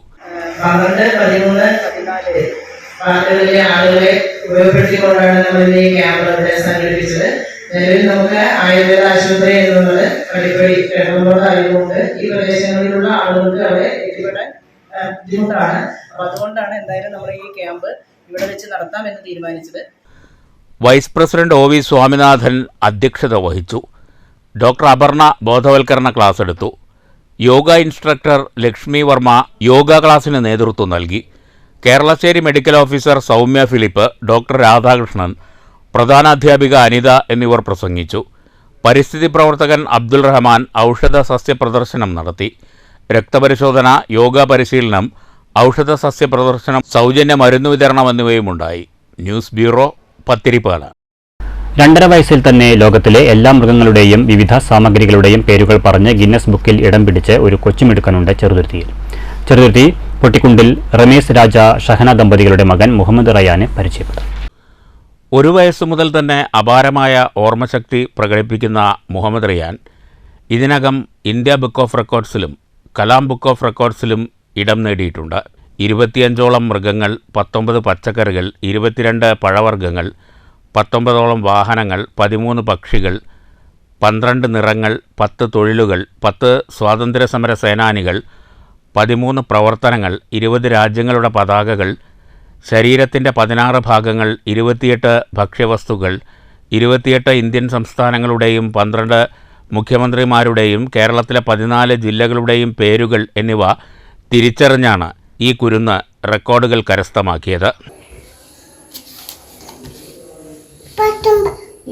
12, 13, 14 വാർഡുകളിലെ ആളുകളെ ഉപയോഗപ്പെടുത്തിക്കൊണ്ടാണ് നമ്മൾ ഈ ക്യാമ്പ് ഇവിടെ സംഘടിപ്പിച്ചത്. നിലവിൽ നമുക്ക് ആയുർവേദ ആശുപത്രി എന്നുള്ളത് പടിപ്പടി ആയതുകൊണ്ട് ഈ പ്രദേശങ്ങളിലുള്ള ആളുകൾക്ക് അവിടെ എത്തിപ്പെടാൻ ബുദ്ധിമുട്ടാണ്. അപ്പൊ അതുകൊണ്ടാണ് എന്തായാലും നമ്മൾ ഈ ക്യാമ്പ് ഇവിടെ വെച്ച് നടത്താമെന്ന് തീരുമാനിച്ചത്. വൈസ് പ്രസിഡന്റ് OV സ്വാമിനാഥൻ അധ്യക്ഷത വഹിച്ചു. ഡോക്ടർ അപർണ ബോധവൽക്കരണ ക്ലാസ് എടുത്തു. യോഗ ഇൻസ്ട്രക്ടർ ലക്ഷ്മി വർമ്മ യോഗ ക്ലാസിന് നേതൃത്വം നൽകി. Keralassery medical officer Soumya Philip, doctor Radhakrishnan, പ്രധാനാധ്യാപിക അനിത എന്നിവർ പ്രസംഗിച്ചു. പരിസ്ഥിതി പ്രവർത്തകൻ അബ്ദുൾ റഹ്മാൻ ഔഷധ സസ്യ പ്രദർശനം നടത്തി. രക്തപരിശോധന, യോഗ പരിശീലനം, ഔഷധ സസ്യ പ്രദർശനം, സൗജന്യ മരുന്ന് വിതരണം എന്നിവയുമുണ്ടായി. News bureau, Pathiripala. 2.5 വയസ്സിൽ തന്നെ ലോകത്തിലെ എല്ലാ മൃഗങ്ങളുടെയും വിവിധ സാമഗ്രികളുടെയും പേരുകൾ പറഞ്ഞ് ഗിന്നസ് ബുക്കിൽ ഇടം പിടിച്ച് ഒരു കൊച്ചുമിടുക്കനുണ്ട് ചെറുതുരുത്തിയിൽ. ചെറുതുരുത്തി പൊട്ടിക്കുണ്ടിൽ റമേശ് രാജ ഷഹന ദമ്പതികളുടെ മകൻ മുഹമ്മദ് റയാനെ പരിചയപ്പെട്ടു. 1 വയസ്സ് മുതൽ തന്നെ അപാരമായ ഓർമ്മശക്തി പ്രകടിപ്പിക്കുന്ന മുഹമ്മദ് റയാൻ ഇതിനകം ഇന്ത്യ ബുക്ക് ഓഫ് റെക്കോർഡ്സിലും കലാം ബുക്ക് ഓഫ് റെക്കോർഡ്സിലും ഇടം നേടിയിട്ടുണ്ട്. 25ഓളം മൃഗങ്ങൾ, 19 പച്ചക്കറികൾ, 22 പഴവർഗ്ഗങ്ങൾ, 19ഓളം വാഹനങ്ങൾ, 13 പക്ഷികൾ, 12 നിറങ്ങൾ, 10 തൊഴിലുകൾ, 10 സ്വാതന്ത്ര്യസമര സേനാനികൾ, 13 പ്രവർത്തനങ്ങൾ, 20 രാജ്യങ്ങളുടെ പതാകകൾ, ശരീരത്തിൻ്റെ 16 ഭാഗങ്ങൾ, 28 ഭക്ഷ്യവസ്തുക്കൾ, 28 ഇന്ത്യൻ സംസ്ഥാനങ്ങളുടെയും 12 മുഖ്യമന്ത്രിമാരുടെയും കേരളത്തിലെ 14 ജില്ലകളുടെയും പേരുകൾ എന്നിവ തിരിച്ചറിഞ്ഞാണ് ഈ കുരുന്ന് റെക്കോർഡുകൾ കരസ്ഥമാക്കിയത്.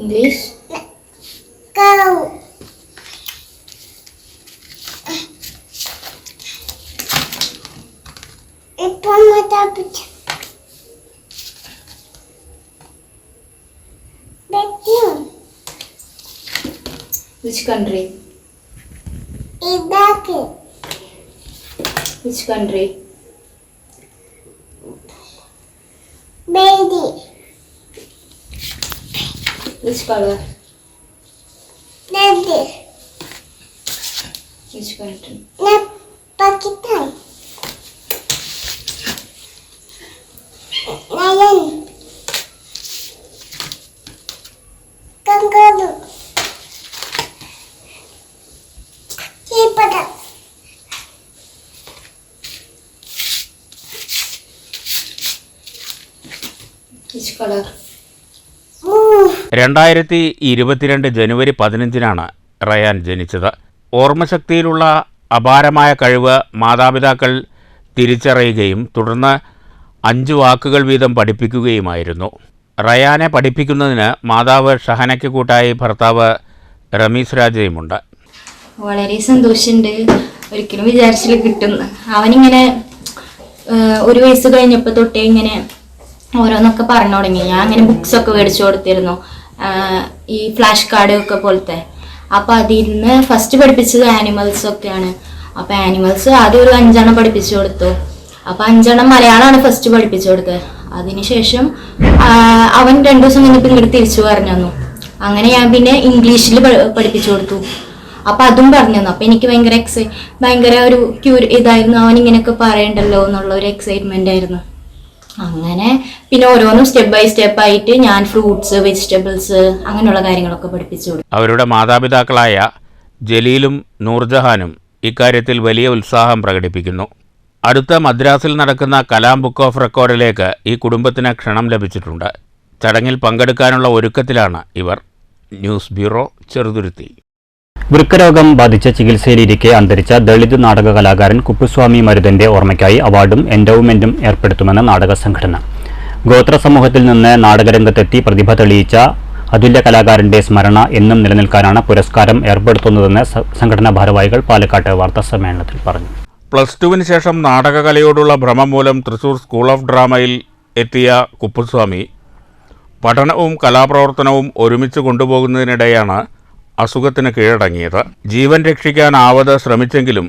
English. Which country? Which country? Baby. Which color? Red. Which country? Pakistan. Lion. Kangaroo. Zebra. 2022 January 15-നാണ് Ryan ജനിച്ചത്. ഓർമ്മശക്തിയിലുള്ള അപാരമായ കഴിവ് മാതാപിതാക്കൾ തിരിച്ചറിയുകയും തുടർന്ന് 5 വാക്കുകൾ വീതം പഠിപ്പിക്കുകയുമായിരുന്നു. റയാനെ പഠിപ്പിക്കുന്നതിന് മാതാവ് ഷഹനയ്ക്ക് കൂട്ടായി ഭർത്താവ് റമീസ് രാജയുമുണ്ട്. വളരെ സന്തോഷമുണ്ട്. ഒരിക്കലും വിചാരിച്ചില്ല കിട്ടും. അവനിങ്ങനെ 1 വയസ്സ് കഴിഞ്ഞപ്പോൾ തൊട്ടേ ഇങ്ങനെ ഓരോന്നൊക്കെ പറഞ്ഞു തുടങ്ങി. ഞാൻ അങ്ങനെ ബുക്സൊക്കെ മേടിച്ചു കൊടുത്തിരുന്നു, ഈ ഫ്ലാഷ് കാർഡ് ഒക്കെ പോലത്തെ. അപ്പം അതിൽ നിന്ന് ഫസ്റ്റ് പഠിപ്പിച്ചത് ആനിമൽസൊക്കെയാണ്. അപ്പം ആനിമൽസ് ആദ്യം ഒരു 5 എണ്ണം പഠിപ്പിച്ചു കൊടുത്തു. അപ്പം 5 എണ്ണം മലയാളമാണ് ഫസ്റ്റ് പഠിപ്പിച്ചു കൊടുത്തത്. അതിനുശേഷം അവൻ 2 ദിവസം കഴിഞ്ഞപ്പോൾ ഇങ്ങോട്ട് തിരിച്ചു പറഞ്ഞു തന്നു. അങ്ങനെ ഞാൻ പിന്നെ ഇംഗ്ലീഷിൽ പഠിപ്പിച്ചു കൊടുത്തു. അപ്പൊ അതും പറഞ്ഞു തന്നു. അപ്പൊ എനിക്ക് ഭയങ്കര ഒരു ഇതായിരുന്നു, അവൻ ഇങ്ങനെയൊക്കെ പറയണ്ടല്ലോ എന്നുള്ള ഒരു എക്സൈറ്റ്മെന്റ് ആയിരുന്നു. അങ്ങനെ പിന്നെ ഓരോന്നും സ്റ്റെപ്പ് ബൈ സ്റ്റെപ്പ് ആയിട്ട് ഞാൻ ഫ്രൂട്ട്സ്, വെജിറ്റബിൾസ് അങ്ങനെയുള്ള കാര്യങ്ങളൊക്കെ പഠിപ്പിച്ചു കൊടുത്തു. അവരുടെ മാതാപിതാക്കളായ ജലീലും നൂർജഹാനും ഇക്കാര്യത്തിൽ വലിയ ഉത്സാഹം പ്രകടിപ്പിക്കുന്നു. അടുത്ത മദ്രാസിൽ നടക്കുന്ന കലാം ബുക്ക് ഓഫ് റെക്കോർഡിലേക്ക് ഈ കുടുംബത്തിന് ക്ഷണം ലഭിച്ചിട്ടുണ്ട്. ചടങ്ങിൽ പങ്കെടുക്കാനുള്ള ഒരുക്കത്തിലാണ് ഇവർ. News bureau, Cheruthuruthy. വൃക്കരോഗം ബാധിച്ച ചികിത്സയിലിരിക്കെ അന്തരിച്ച ദളിത് നാടക കലാകാരൻ കുപ്പുസ്വാമി മരുതന്റെ ഓർമ്മയ്ക്കായി അവാർഡും എൻഡോവ്മെന്റും ഏർപ്പെടുത്തുമെന്ന് നാടക സംഘടന. ഗോത്ര സമൂഹത്തിൽ നിന്ന് നാടകരംഗത്തെത്തി പ്രതിഭ തെളിയിച്ച അതുല്യ കലാകാരന്റെ സ്മരണ എന്നും നിലനിൽക്കാനാണ് പുരസ്കാരം ഏർപ്പെടുത്തുന്നതെന്ന് സംഘടനാ ഭാരവാഹികൾ പാലക്കാട്ട് വാർത്താസമ്മേളനത്തിൽ പറഞ്ഞു. +2 ശേഷം നാടകകലയോടുള്ള ഭ്രമം മൂലം തൃശൂർ സ്കൂൾ ഓഫ് ഡ്രാമയിൽ എത്തിയ കുപ്പുസ്വാമി പഠനവും കലാപ്രവർത്തനവും ഒരുമിച്ച് കൊണ്ടുപോകുന്നതിനിടെയാണ് അസുഖത്തിന് കീഴടങ്ങിയത്. ജീവൻ രക്ഷിക്കാനാവത് ശ്രമിച്ചെങ്കിലും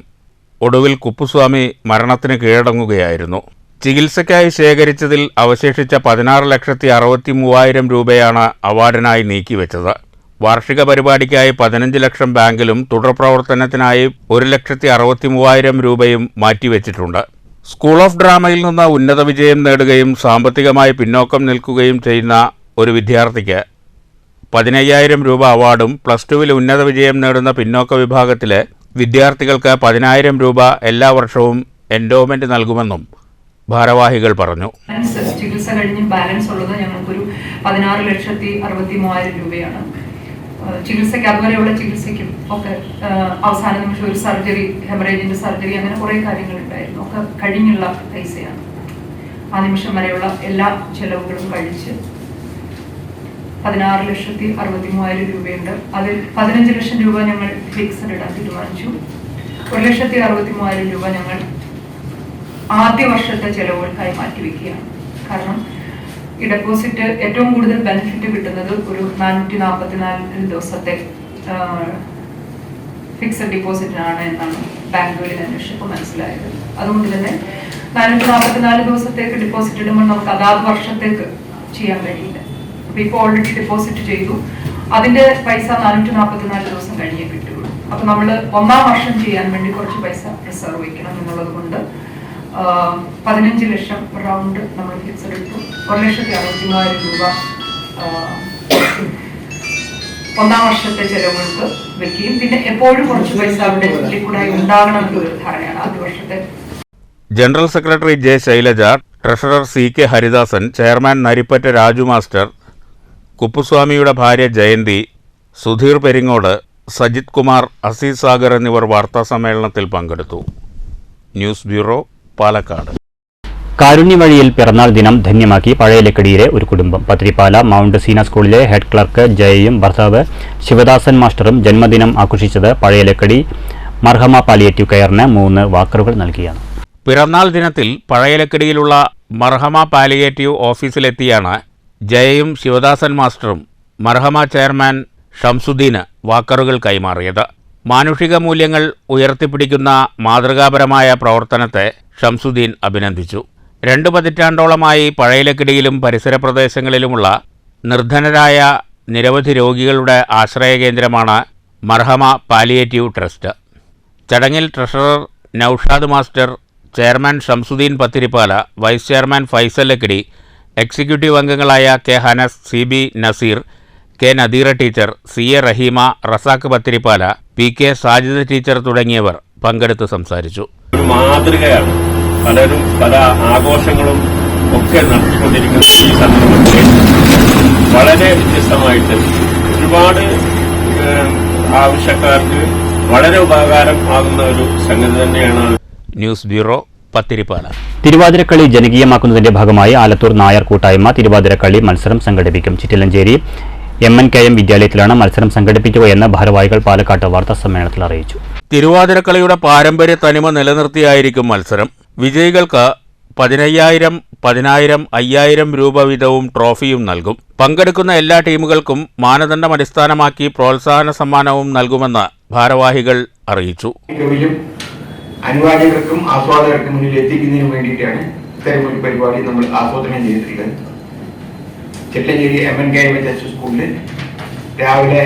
ഒടുവിൽ കുപ്പുസ്വാമി മരണത്തിന് കീഴടങ്ങുകയായിരുന്നു. ചികിത്സയ്ക്കായി ശേഖരിച്ചതിൽ അവശേഷിച്ച 16,63,000 രൂപയാണ് അവാർഡിനായി നീക്കിവെച്ചത്. വാർഷിക പരിപാടിക്കായി 15 ലക്ഷം ബാങ്കിലും തുടർ പ്രവർത്തനത്തിനായി 1,63,000 രൂപയും മാറ്റിവെച്ചിട്ടുണ്ട്. സ്കൂൾ ഓഫ് ഡ്രാമയിൽ നിന്ന് ഉന്നത വിജയം നേടുകയും സാമ്പത്തികമായി പിന്നോക്കം നിൽക്കുകയും ചെയ്യുന്ന ഒരു വിദ്യാർത്ഥിക്ക് 15,000 രൂപ അവാർഡും +2 ഉന്നത വിജയം നേടുന്ന പിന്നോക്ക വിഭാഗത്തിലെ വിദ്യാർത്ഥികൾക്ക് 10,000 രൂപ എല്ലാ വർഷവും എൻഡോവ്മെന്റ് നൽകുമെന്നും ഭാരവാഹികൾ പറഞ്ഞു. ചികിത്സ കഴിഞ്ഞ് ബാലൻസ് ഉള്ളത് ഞങ്ങൾക്കൊരു 16,63,000 രൂപയാണ്. ചികിത്സയ്ക്ക് അതുവരെയുള്ള ചികിത്സയ്ക്കും ഒക്കെ അവസാന നിമിഷം ഒരു സർജറി, ഹെമറേജിന്റെ സർജറി, അങ്ങനെ കുറേ കാര്യങ്ങളുണ്ടായിരുന്നു. ഒക്കെ കഴിഞ്ഞുള്ള പൈസയാണ്. ആ നിമിഷം വരെയുള്ള എല്ലാ ചെലവുകളും കഴിച്ച് 16,63,000 രൂപയുണ്ട്. അതിൽ 15 ലക്ഷം രൂപ ഞങ്ങൾ ഫിക്സഡ് ഇടാൻ തീരുമാനിച്ചു. 1,63,000 രൂപ ഞങ്ങൾ ആദ്യ വർഷത്തെ ചെലവുകൾക്കായി മാറ്റിവെക്കുകയാണ്. കാരണം ഈ ഡെപ്പോസിറ്റ് ഏറ്റവും കൂടുതൽ ബെനിഫിറ്റ് കിട്ടുന്നത് ഒരു 444 ദിവസത്തെ ഫിക്സഡ് ഡിപ്പോസിറ്റിനാണ് എന്നാണ് ബാങ്കുകളിൽ അന്വേഷിച്ചപ്പോൾ മനസ്സിലായത്. അതുകൊണ്ട് തന്നെ 444 ദിവസത്തേക്ക് ഡിപ്പോസിറ്റ് ഇടുമ്പോൾ നമുക്ക് അതാത് വർഷത്തേക്ക് ചെയ്യാൻ കഴിയില്ല. അപ്പൊ ഇപ്പോൾ ഓൾറെഡി ഡിപ്പോസിറ്റ് ചെയ്തു, അതിന്റെ പൈസ 444 ദിവസം കഴിഞ്ഞേ കിട്ടുള്ളൂ. അപ്പൊ നമ്മൾ 1-ാം വർഷം ചെയ്യാൻ വേണ്ടി കുറച്ച് പൈസ റിസർവ് വയ്ക്കണം എന്നുള്ളത് കൊണ്ട് 15 ലക്ഷം റൗണ്ട് നമ്മൾ ഫിക്സഡ് ഇട്ടു. 1,63,000 രൂപ 1-ാം വർഷത്തെ ചെലവുകൾക്ക് വെക്കുകയും പിന്നെ എപ്പോഴും കുറച്ച് പൈസ അവിടെ ലിക്വിഡായി ഉണ്ടാകണം എന്നൊരു ധാരണയാണ് ആദ്യ വർഷത്തെ. General secretary J Shailaja, treasurer CK Haridasan, chairman Naripatta Raju master, കുപ്പുസ്വാമിയുടെ ഭാര്യ ജയന്തി, സുധീർ പെരിങ്ങോട്, സജിത് കുമാർ, അസീസ് സാഗർ എന്നിവർ വാർത്താസമ്മേളനത്തിൽ പങ്കെടുത്തു. News bureau, Palakkad. കാരുണ്യവഴിയിൽ പിറന്നാൾ ദിനം ധന്യമാക്കി പഴയലക്കടിയിലെ ഒരു കുടുംബം. പത്രിപ്പാല മൗണ്ട് സീന സ്കൂളിലെ ഹെഡ് ക്ലർക്ക് ജയയും ഭർത്താവ് ശിവദാസൻ മാസ്റ്ററും ജന്മദിനം ആഘോഷിച്ചത് പഴയലക്കടി മർഹമ പാലിയേറ്റീവ് കെയറിന് 3 വാക്കറുകൾ നൽകിയാണ്. പിറന്നാൾ ദിനത്തിൽ പഴയലക്കടിയിലുള്ള മർഹമ പാലിയേറ്റീവ് ഓഫീസിലെത്തിയാണ് ജയയും ശിവദാസൻ മാസ്റ്ററും മർഹമ ചെയർമാൻ ഷംസുദ്ദീന് വാക്കറുകൾ കൈമാറിയത്. മാനുഷിക മൂല്യങ്ങൾ ഉയർത്തിപ്പിടിക്കുന്ന മാതൃകാപരമായ പ്രവർത്തനത്തെ ഷംസുദ്ദീൻ അഭിനന്ദിച്ചു. 2 പതിറ്റാണ്ടോളമായി പഴയലക്കിടിയിലും പരിസര പ്രദേശങ്ങളിലുമുള്ള നിർധനരായ നിരവധി രോഗികളുടെ ആശ്രയകേന്ദ്രമാണ് മർഹമ പാലിയേറ്റീവ് ട്രസ്റ്റ്. ചടങ്ങിൽ treasurer Noushad master, chairman Shamsuddin Pathirippala, vice chairman Faisal Lakkidi, executive അംഗങ്ങളായ K Hanas, CB Naseer, K Nadeera teacher, CA Raheema, Razak Pathirippala, PK Sajid teacher തുടങ്ങിയവർ പങ്കെടുത്ത് സംസാരിച്ചു. ഒരു മാതൃകയാണ്. പലരും പല ആഘോഷങ്ങളും ഒക്കെ നടത്തിക്കൊണ്ടിരിക്കുന്ന ഈ സന്ദർഭത്തിൽ വളരെ വ്യത്യസ്തമായിട്ട് ഒരുപാട് ആവശ്യക്കാർക്ക് വളരെ ഉപകാരം ആകുന്ന ഒരു സംഗതി തന്നെയാണ്. News bureau, Pathirippala. തിരുവാതിരക്കളി ജനകീയമാക്കുന്നതിന്റെ ഭാഗമായി ആലത്തൂർ നായർ കൂട്ടായ്മ തിരുവാതിരക്കളി മത്സരം സംഘടിപ്പിക്കും. ചിറ്റിലഞ്ചേരി MNKM വിദ്യാലയത്തിലാണ് മത്സരം സംഘടിപ്പിക്കുകയെന്ന് ഭാരവാഹികൾ പാലക്കാട്ട് വാർത്താസമ്മേളനത്തിൽ അറിയിച്ചു. തിരുവാതിരക്കളിയുടെ പാരമ്പര്യ തനിമ നിലനിർത്തിയായിരിക്കും മത്സരം. വിജയികൾക്ക് 15,000, 10,000, 5,000 രൂപ വീതവും ട്രോഫിയും നൽകും. പങ്കെടുക്കുന്ന എല്ലാ ടീമുകൾക്കും മാനദണ്ഡം അടിസ്ഥാനമാക്കി പ്രോത്സാഹന സമ്മാനവും നൽകുമെന്ന് ഭാരവാഹികൾ അറിയിച്ചു. അനുവാചകർക്കും ആസ്വാദകർക്കും മുന്നിൽ എത്തിക്കുന്നതിന് വേണ്ടിയിട്ടാണ് ഇത്തരമൊരു പരിപാടി നമ്മൾ ആസൂത്രണം ചെയ്തിട്ടുള്ളത്. ചിറ്റഞ്ചേരി MNKM സ്കൂളിൽ രാവിലെ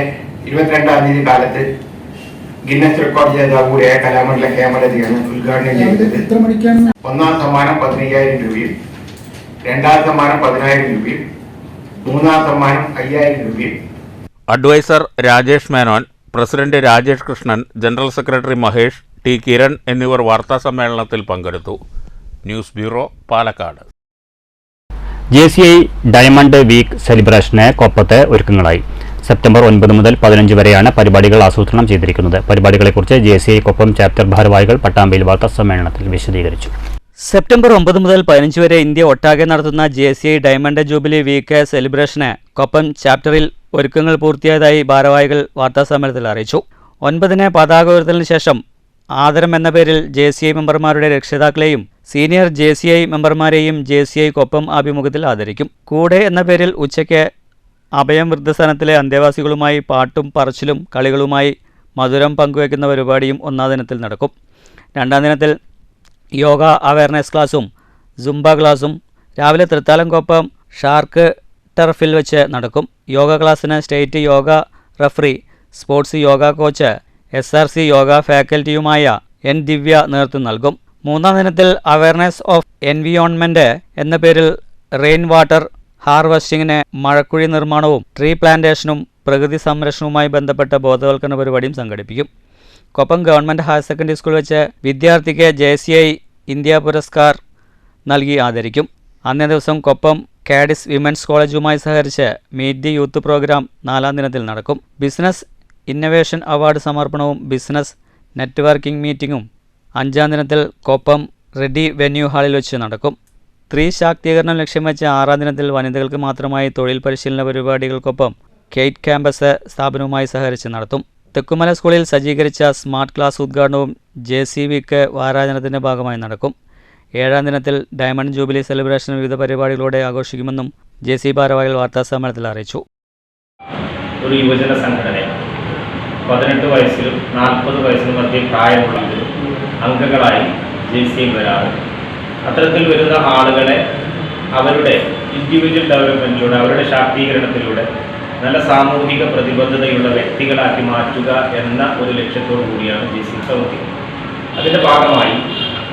22-ാം തീയതി കാലത്ത് ഗിന്നസ് റെക്കോർഡ് ജേതാവ് കൂടിയായ കലാമണ്ഡല ഹേമലതയാണ് ഉദ്ഘാടനം ചെയ്തത്. ഒന്നാം സമ്മാനം 15,000 രൂപയും, രണ്ടാം സമ്മാനം 10,000 രൂപയും, മൂന്നാം സമ്മാനം 5,000 രൂപയും. Adviser Rajesh Menon, president Rajesh Krishnan, general secretary Mahesh, T Kiran എന്നിവർ വാർത്താസമ്മേളനത്തിൽ പങ്കെടുത്തു. News bureau, Palakkad. JCI diamond week സെലിബ്രേഷന് കൊപ്പത്ത് ഒരുക്കങ്ങളായി. സെപ്റ്റംബർ 9 മുതൽ 15 വരെയാണ് പരിപാടികൾ ആസൂത്രണം ചെയ്തിരിക്കുന്നത്. പരിപാടികളെക്കുറിച്ച് JCI കൊപ്പം ചാപ്റ്റർ ഭാരവാഹികൾ പട്ടാമ്പിയിൽ വാർത്താസമ്മേളനത്തിൽ വിശദീകരിച്ചു. സെപ്റ്റംബർ 9 മുതൽ 15 വരെ ഇന്ത്യ ഒട്ടാകെ നടത്തുന്ന JCI ഡയമണ്ട് ജൂബിലി വീക്ക് സെലിബ്രേഷന് കൊപ്പം ചാപ്റ്ററിൽ ഒരുക്കങ്ങൾ പൂർത്തിയായതായി ഭാരവാഹികൾ വാർത്താസമ്മേളനത്തിൽ അറിയിച്ചു. 9-ന് പതാക ഉയർത്തലിന് ശേഷം ആദരം എന്ന പേരിൽ JCI മെമ്പർമാരുടെ രക്ഷിതാക്കളെയും സീനിയർ JCI മെമ്പർമാരെയും JCI കൊപ്പം ആഭിമുഖ്യത്തിൽ ആദരിക്കും. കൂടെ എന്ന പേരിൽ ഉച്ചയ്ക്ക് അഭയം വൃദ്ധസദനത്തിലെ അന്തേവാസികളുമായി പാട്ടും പറച്ചിലും കളികളുമായി മധുരം പങ്കുവയ്ക്കുന്ന പരിപാടിയും ഒന്നാം ദിനത്തിൽ നടക്കും. രണ്ടാം ദിനത്തിൽ യോഗ അവയർനെസ് ക്ലാസും സുംബ ക്ലാസും രാവിലെ തൃത്താലംകൊപ്പം ഷാർക്ക് ടർഫിൽ വെച്ച് നടക്കും. യോഗ ക്ലാസ്സിന് state yoga referee, sports yoga coach, SRC yoga ഫാക്കൽറ്റിയുമായ N ദിവ്യ നേതൃത്വം നൽകും. മൂന്നാം ദിനത്തിൽ അവയർനെസ് ഓഫ് എൻവിയോൺമെൻറ്റ് എന്ന പേരിൽ റെയിൻ വാട്ടർ ഹാർവെസ്റ്റിങ്ങിന് മഴക്കുഴി നിർമ്മാണവും ട്രീ പ്ലാന്റേഷനും പ്രകൃതി സംരക്ഷണവുമായി ബന്ധപ്പെട്ട ബോധവൽക്കരണ പരിപാടിയും സംഘടിപ്പിക്കും. Koppam government higher secondary school വെച്ച് വിദ്യാർത്ഥിക്ക് JCI ഇന്ത്യ പുരസ്കാർ നൽകി ആദരിക്കും. അന്നേ ദിവസം കൊപ്പം കാഡിസ് വിമൻസ് കോളേജുമായി സഹകരിച്ച് മീറ്റ് ദി യൂത്ത് പ്രോഗ്രാം 4-ാം ദിനത്തിൽ നടക്കും. ബിസിനസ് ഇന്നവേഷൻ അവാർഡ് സമർപ്പണവും ബിസിനസ് നെറ്റ്വർക്കിംഗ് മീറ്റിംഗും 5-ാം ദിനത്തിൽ കൊപ്പം റെഡി വെന്യൂ ഹാളിൽ വെച്ച് നടക്കും. സ്ത്രീ ശാക്തീകരണം ലക്ഷ്യം വെച്ച് 6-ാം ദിനത്തിൽ വനിതകൾക്ക് മാത്രമായി തൊഴിൽ പരിശീലന പരിപാടികൾക്കൊപ്പം കെയ്റ്റ് ക്യാമ്പസ് സ്ഥാപനവുമായി സഹകരിച്ച് നടത്തും. തെക്കുമല സ്കൂളിൽ സജ്ജീകരിച്ച സ്മാർട്ട് ക്ലാസ് ഉദ്ഘാടനവും JCI വീക്ക് വാരാചരണത്തിൻ്റെ ഭാഗമായി നടക്കും. 7-ാം ദിനത്തിൽ ഡയമണ്ട് ജൂബിലി സെലിബ്രേഷൻ വിവിധ പരിപാടികളോടെ ആഘോഷിക്കുമെന്നും JCI ഭാരവാഹികൾ വാർത്താസമ്മേളനത്തിൽ അറിയിച്ചു. ഒരു യുവജന സംഘടന 18 വയസ്സിലും 40 വയസ്സിനും മധ്യ പ്രായമുള്ളവരും അംഗങ്ങളായി JCI വരാറ്. അത്തരത്തിൽ വരുന്ന ആളുകളെ അവരുടെ ഇൻഡിവിജ്വൽ ഡെവലപ്മെൻറ്റിലൂടെ, അവരുടെ ശാക്തീകരണത്തിലൂടെ നല്ല സാമൂഹിക പ്രതിബദ്ധതയുള്ള വ്യക്തികളാക്കി മാറ്റുക എന്ന ഒരു ലക്ഷ്യത്തോടു കൂടിയാണ് JCI പ്രവർത്തിക്കുന്നത്. അതിൻ്റെ ഭാഗമായി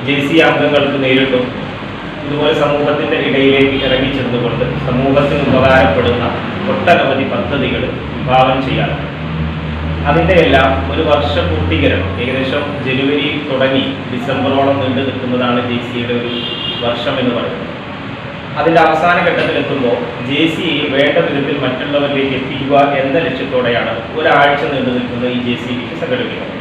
JCI അംഗങ്ങൾക്ക് നേരിട്ടും ഇതുപോലെ സമൂഹത്തിൻ്റെ ഇടയിലേക്ക് ഇറങ്ങിച്ചെന്നുകൊണ്ട് സമൂഹത്തിന് ഉപകാരപ്പെടുന്ന ഒട്ടനവധി പദ്ധതികൾ വിഭാവനം ചെയ്യാറുണ്ട്. അതിൻ്റെ എല്ലാം ഒരു വർഷ പൂർത്തീകരണം ഏകദേശം ജനുവരി തുടങ്ങി ഡിസംബറോളം നീണ്ടു നിൽക്കുന്നതാണ് JCIയുടെ ഒരു വർഷം എന്ന് പറയുന്നത്. അതിൻ്റെ അവസാന ഘട്ടത്തിലെത്തുമ്പോൾ JCI വേണ്ട വിധത്തിൽ മറ്റുള്ളവരിലേക്ക് എത്തിക്കുക എന്ന ലക്ഷ്യത്തോടെയാണ് ഒരാഴ്ച നീണ്ടു നിൽക്കുന്ന ഈ JCI സംഘടിപ്പിക്കുന്നത്.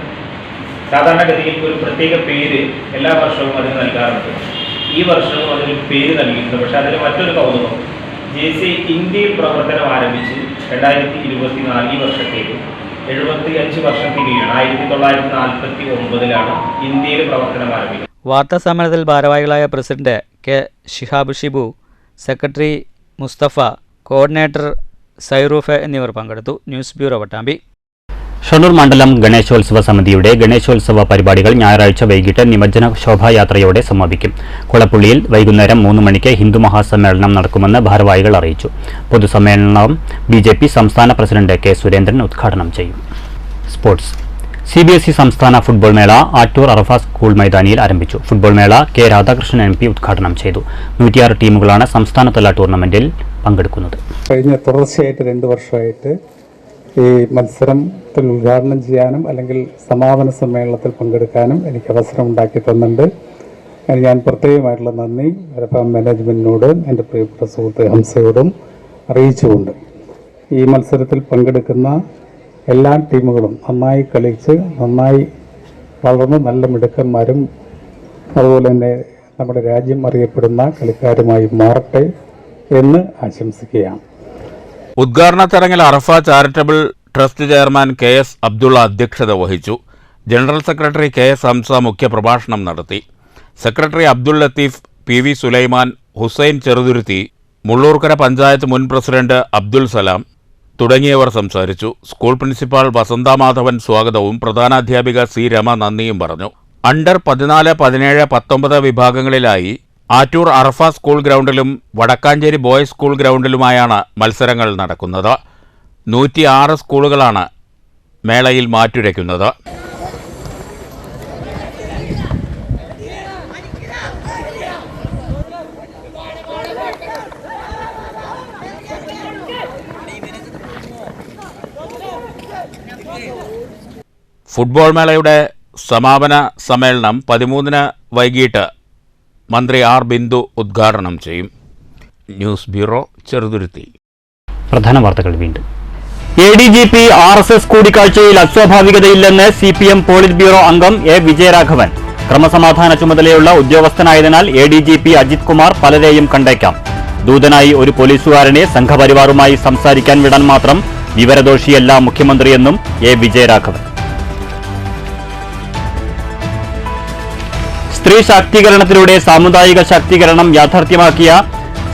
സാധാരണഗതിയിൽ ഒരു പ്രത്യേക പേര് എല്ലാ വർഷവും അതിന് നൽകാറുണ്ട്. ഈ വർഷവും അതിന് പേര് നൽകിയിട്ടുണ്ട്. പക്ഷേ അതിന് മറ്റൊരു കൗതുകം, JCI ഇന്ത്യയിൽ പ്രവർത്തനം ആരംഭിച്ച് 2024 ഈ വർഷത്തേക്ക് 75 വർഷം തികയാണ്. 1949 ഇന്ത്യയിൽ പ്രവർത്തനം ആരംഭിക്കുന്നത്. വാർത്താ സമ്മേളനത്തിൽ ഭാരവാഹികളായ president K Shihab Shibu, secretary Mustafa, coordinator Sairoof എന്നിവർ പങ്കെടുത്തു. News bureau, Pattambi. ഷൊർണൂർ മണ്ഡലം ഗണേശോത്സവ സമിതിയുടെ ഗണേശോത്സവ പരിപാടികൾ ഞായറാഴ്ച വൈകിട്ട് നിമജ്ജന ശോഭായാത്രയോടെ സമാപിക്കും. കുളപ്പുള്ളിയിൽ വൈകുന്നേരം 3 മണിക്ക് ഹിന്ദു മഹാസമ്മേളനം നടക്കുമെന്ന് ഭാരവാഹികൾ അറിയിച്ചു. പൊതുസമ്മേളനം BJP സംസ്ഥാന പ്രസിഡന്റ് K സുരേന്ദ്രൻ ഉദ്ഘാടനം ചെയ്യും. സ്പോർട്സ്. CBSE സംസ്ഥാന ഫുട്ബോൾ മേള ആറ്റൂർ അറഫ സ്കൂൾ മൈതാനിയിൽ ആരംഭിച്ചു. ഫുട്ബോൾ മേള K രാധാകൃഷ്ണൻ MP ഉദ്ഘാടനം ചെയ്തു. 106 ടീമുകളാണ് സംസ്ഥാനതല ടൂർണമെന്റിൽ പങ്കെടുക്കുന്നത്. കഴിഞ്ഞ തുടർച്ചയായിട്ട് 2 വർഷമായിട്ട് ഈ മത്സരത്തിൽ ഉദ്ഘാടനം ചെയ്യാനും അല്ലെങ്കിൽ സമാപന സമ്മേളനത്തിൽ പങ്കെടുക്കാനും എനിക്ക് അവസരം ഉണ്ടാക്കി തന്നിട്ടുണ്ട്. ഞാൻ പ്രത്യേകമായിട്ടുള്ള നന്ദി അറഫ മാനേജ്മെൻറ്റിനോടും എൻ്റെ പ്രിയപ്പെട്ട സുഹൃത്ത് ഹംസയോടും അറിയിച്ചുകൊണ്ട് ഈ മത്സരത്തിൽ പങ്കെടുക്കുന്ന എല്ലാ ടീമുകളും നന്നായി കളിച്ച് നന്നായി വളർന്ന് നല്ല മിടുക്കന്മാരും അതുപോലെ തന്നെ നമ്മുടെ രാജ്യം അറിയപ്പെടുന്ന കളിക്കാരുമായി മാറട്ടെ എന്ന് ആശംസിക്കുകയാണ്. ഉദ്ഘാടന ചടങ്ങിൽ Arafa charitable trust chairman KS Abdulla അധ്യക്ഷത വഹിച്ചു. ജനറൽ സെക്രട്ടറി KS ഹംസ മുഖ്യപ്രഭാഷണം നടത്തി. സെക്രട്ടറി അബ്ദുൾ ലത്തീഫ്, PV സുലൈമാൻ, ഹുസൈൻ ചെറുതുരുത്തി, മുള്ളൂർക്കര പഞ്ചായത്ത് മുൻ പ്രസിഡന്റ് അബ്ദുൽ സലാം തുടങ്ങിയവർ സംസാരിച്ചു. സ്കൂൾ പ്രിൻസിപ്പാൾ വസന്ത മാധവൻ സ്വാഗതവും പ്രധാനാധ്യാപിക C രമ നന്ദിയും പറഞ്ഞു. അണ്ടർ 14, 17, 19 വിഭാഗങ്ങളിലായി ആറ്റൂർ അറഫ സ്കൂൾ ഗ്രൗണ്ടിലും വടക്കാഞ്ചേരി ബോയ്സ് സ്കൂൾ ഗ്രൗണ്ടിലുമായാണ് മത്സരങ്ങൾ നടക്കുന്നത്. 106 സ്കൂളുകളാണ് മേളയിൽ മാറ്റുരയ്ക്കുന്നത്. ഫുട്ബോൾ മേളയുടെ സമാപന സമ്മേളനം 13-ന് വൈകിട്ട് മന്ത്രി ആർ ബിന്ദു ഉദ്ഘാടനം ചെയ്യും. News bureau, Cheruthuruthy. പ്രധാന വാർത്തകൾ വീണ്ടും. ADGP RSS കൂടിക്കാഴ്ചയിൽ അസ്വാഭാവികതയില്ലെന്ന് CPM പോളിറ്റ് ബ്യൂറോ അംഗം എ വിജയരാഘവൻ. ക്രമസമാധാന ചുമതലയുള്ള ഉദ്യോഗസ്ഥനായതിനാൽ ADGP അജിത് കുമാർ പലരെയും കണ്ടേക്കാം. ദൂതനായി ഒരു പോലീസുകാരനെ സംഘപരിവാറുമായി സംസാരിക്കാൻ വിടാൻ മാത്രം വിവരദോഷിയല്ല മുഖ്യമന്ത്രിയെന്നും എ വിജയരാഘവൻ. സ്ത്രീ ശാക്തീകരണത്തിലൂടെ സാമുദായിക ശാക്തീകരണം യാഥാർത്ഥ്യമാക്കിയ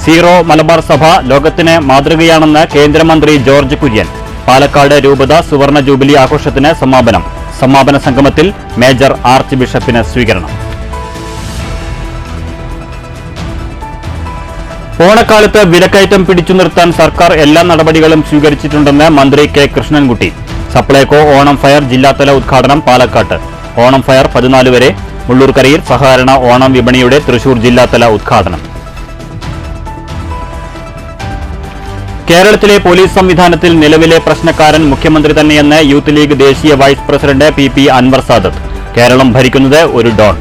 സീറോ മലബാർ സഭ ലോകത്തിന് മാതൃകയാണെന്ന് കേന്ദ്രമന്ത്രി ജോർജ് കുര്യൻ. പാലക്കാട് രൂപത സുവർണ ജൂബിലി ആഘോഷത്തിന് സമാപന സംഗമത്തിൽ മേജർ ആർച്ച് ബിഷപ്പിന് സ്വീകരണം. ഓണക്കാലത്ത് വിലക്കയറ്റം പിടിച്ചു നിർത്താൻ സർക്കാർ എല്ലാ നടപടികളും സ്വീകരിച്ചിട്ടുണ്ടെന്ന് മന്ത്രി കെ കൃഷ്ണൻകുട്ടി. സപ്ലൈകോ ഓണം ഫയർ ജില്ലാതല ഉദ്ഘാടനം പാലക്കാട്ട്. ഓണം ഫയർ 14 വരെ. മുള്ളൂർക്കരയിൽ സഹകരണ ഓണം വിപണിയുടെ തൃശൂർ ജില്ലാതല ഉദ്ഘാടനം. കേരളത്തിലെ പോലീസ് സംവിധാനത്തിൽ നിലവിലെ പ്രശ്നക്കാരൻ മുഖ്യമന്ത്രി തന്നെയെന്ന് യൂത്ത് ലീഗ് ദേശീയ vice president PP Anwar Sadath. Keralam ഭരിക്കുന്നത് ഒരു ഡോൺ.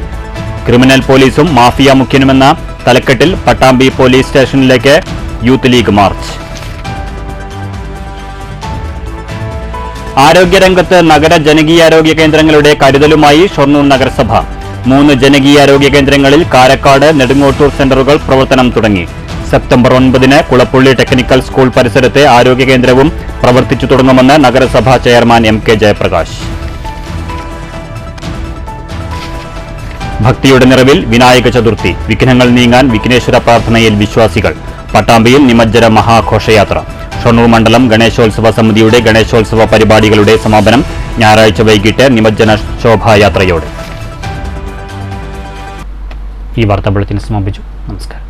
ക്രിമിനൽ പോലീസും മാഫിയ മുഖ്യനുമെന്ന തലക്കെട്ടിൽ പട്ടാമ്പി പോലീസ് സ്റ്റേഷനിലേക്ക് യൂത്ത് ലീഗ് മാർച്ച്. ആരോഗ്യരംഗത്ത് നഗര ജനകീയാരോഗ്യ കേന്ദ്രങ്ങളുടെ കരുതലുമായി ഷൊർണൂർ നഗരസഭ. 3 ജനകീയാരോഗ്യ കേന്ദ്രങ്ങളിൽ കാരക്കാട്, നെടുങ്ങോട്ടൂർ സെന്ററുകൾ പ്രവർത്തനം തുടങ്ങി. സെപ്റ്റംബർ 9-ന് കുളപ്പുള്ളി ടെക്നിക്കൽ സ്കൂൾ പരിസരത്തെ ആരോഗ്യ കേന്ദ്രവും പ്രവർത്തിച്ചു തുടങ്ങുമെന്ന് നഗരസഭാ ചെയർമാൻ MK ജയപ്രകാശ്. ഭക്തിയുടെ നിറവിൽ വിനായക ചതുർത്ഥി. വിഘ്നങ്ങൾ നീങ്ങാൻ വിഘ്നേശ്വര പ്രാർത്ഥനയിൽ വിശ്വാസികൾ. പട്ടാമ്പിയിൽ നിമജ്ജന മഹാഘോഷയാത്ര. ഷൊർണൂർ മണ്ഡലം ഗണേശോത്സവ സമിതിയുടെ ഗണേശോത്സവ പരിപാടികളുടെ സമാപനം ഞായറാഴ്ച വൈകിട്ട് നിമജ്ജന ശോഭായാത്രയോടെ. ഈ വാർത്താ ബുള്ളറ്റിൻ സമാപിച്ചു. നമസ്കാരം.